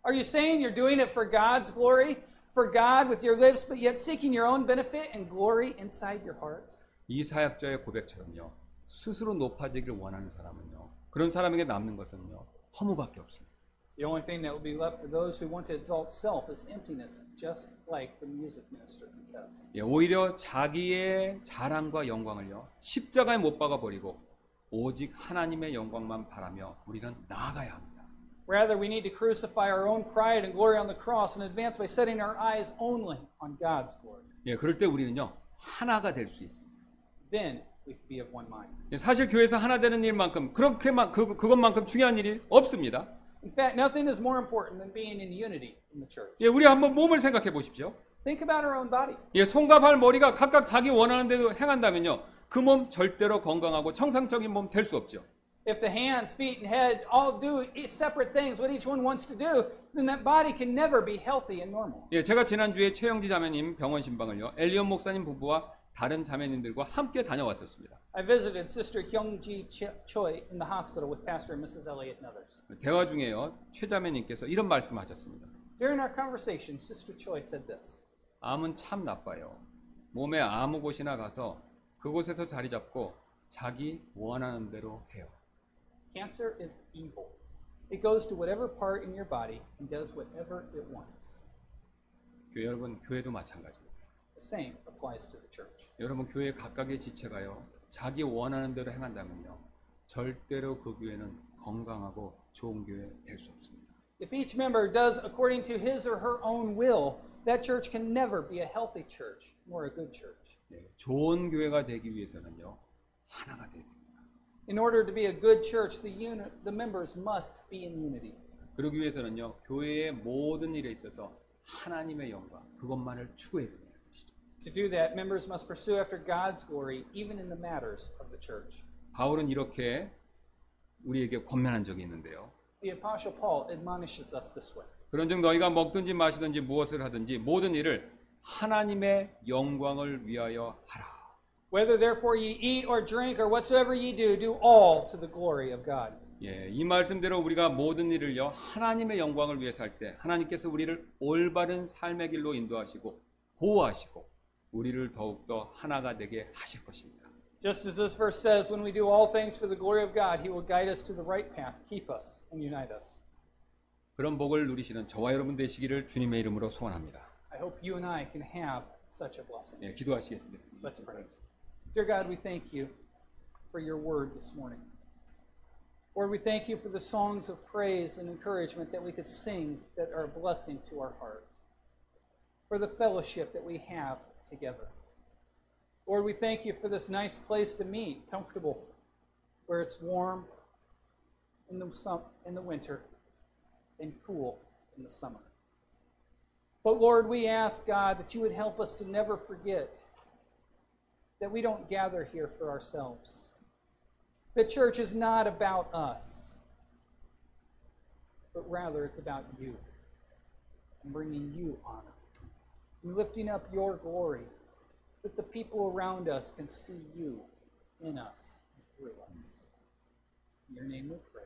Are you saying you're doing it for God's glory, for God with your lips, but yet seeking your own benefit and glory inside your heart? 이 사역자의 고백처럼요, 스스로 높아지기를 원하는 사람은요, 그런 사람에게 남는 것은요, 허무밖에 없습니다. The only thing that will be left for those who want to exalt self is emptiness, just like the music minister confessed. 예, 오히려 자기의 자랑과 영광을요, 십자가에 못 박아 버리고 오직 하나님의 영광만 바라며 우리는 나아가야 합니다. Rather, we need to crucify our own pride and glory on the cross and advance by setting our eyes only on God's glory. 예, 그럴 때 우리는요, 하나가 될 수 있습니다. Then we can be of one mind. 예, 사실 교회에서 하나 되는 일만큼 그것만큼 중요한 일이 없습니다. In fact, nothing is more important than being in unity in the church. 예, 우리 한번 몸을 생각해 보십시오. Think about our own body. 예, 손과 발, 머리가 각각 자기 원하는 대로 행한다면요, 그 몸 절대로 건강하고 정상적인 몸 될 수 없죠. If the hands, feet, and head all do separate things, what each one wants to do, then that body can never be healthy and normal. 예, 제가 지난주에 최영지 자매님 병원 신방을요, 엘리온 목사님 부부와 다른 자매님들과 함께 다녀왔었습니다. I visited Sister Hyungji Choi in the hospital with Pastor and Mrs. Elliott and others. 대화 중에요, 최 자매님께서 이런 말씀하셨습니다. During our conversation, Sister Choi said this. 암은 참 나빠요. 몸에 아무 곳이나 가서 그곳에서 자리 잡고 자기 원하는 대로 해요. Cancer is evil. It goes to whatever part in your body and does whatever it wants. 교회 여러분, 교회도 마찬가지입니다. The same applies to the church. 여러분, 교회 각각의 지체가요, 자기 원하는 대로 행한다면요, 절대로 그 교회는 건강하고 좋은 교회 될 수 없습니다. If each member does according to his or her own will, that church can never be a healthy church nor a good church. 네, 좋은 교회가 되기 위해서는요, 하나가 돼야 됩니다. In order to be a good church, the members must be in unity. 그러기 위해서는요, 교회의 모든 일에 있어서 하나님의 영광, 그것만을 추구해야 됩니다. To do that, members must pursue after God's glory, even in the matters of the church. 바울은 이렇게 우리에게 권면한 적이 있는데요. The Apostle Paul admonishes us this way. 그런즉 너희가 먹든지 마시든지 무엇을 하든지 모든 일을 하나님의 영광을 위하여 하라. Whether therefore ye eat or drink or whatsoever ye do, do all to the glory of God. 예, 이 말씀대로 우리가 모든 일을요, 하나님의 영광을 위해서 할 때 하나님께서 우리를 올바른 삶의 길로 인도하시고 보호하시고 우리를 더욱더 하나가 되게 하실 것입니다. Just as this verse says, when we do all things for the glory of God, He will guide us to the right path, keep us, and unite us. 그런 복을 누리시는 저와 여러분 되시기를 주님의 이름으로 소원합니다. I hope you and I can have such a blessing. 네, 기도하시겠습니다. Let's pray. Dear God, we thank you for your word this morning. Lord, we thank you for the songs of praise and encouragement that we could sing that are a blessing to our heart. For the fellowship that we have together. Lord, we thank you for this nice place to meet, comfortable, where it's warm in the winter and cool in the summer. But Lord, we ask, God, that you would help us to never forget that we don't gather here for ourselves. The church is not about us, but rather it's about you and bringing you honor and lifting up your glory, that the people around us can see you in us and through us. In your name we pray.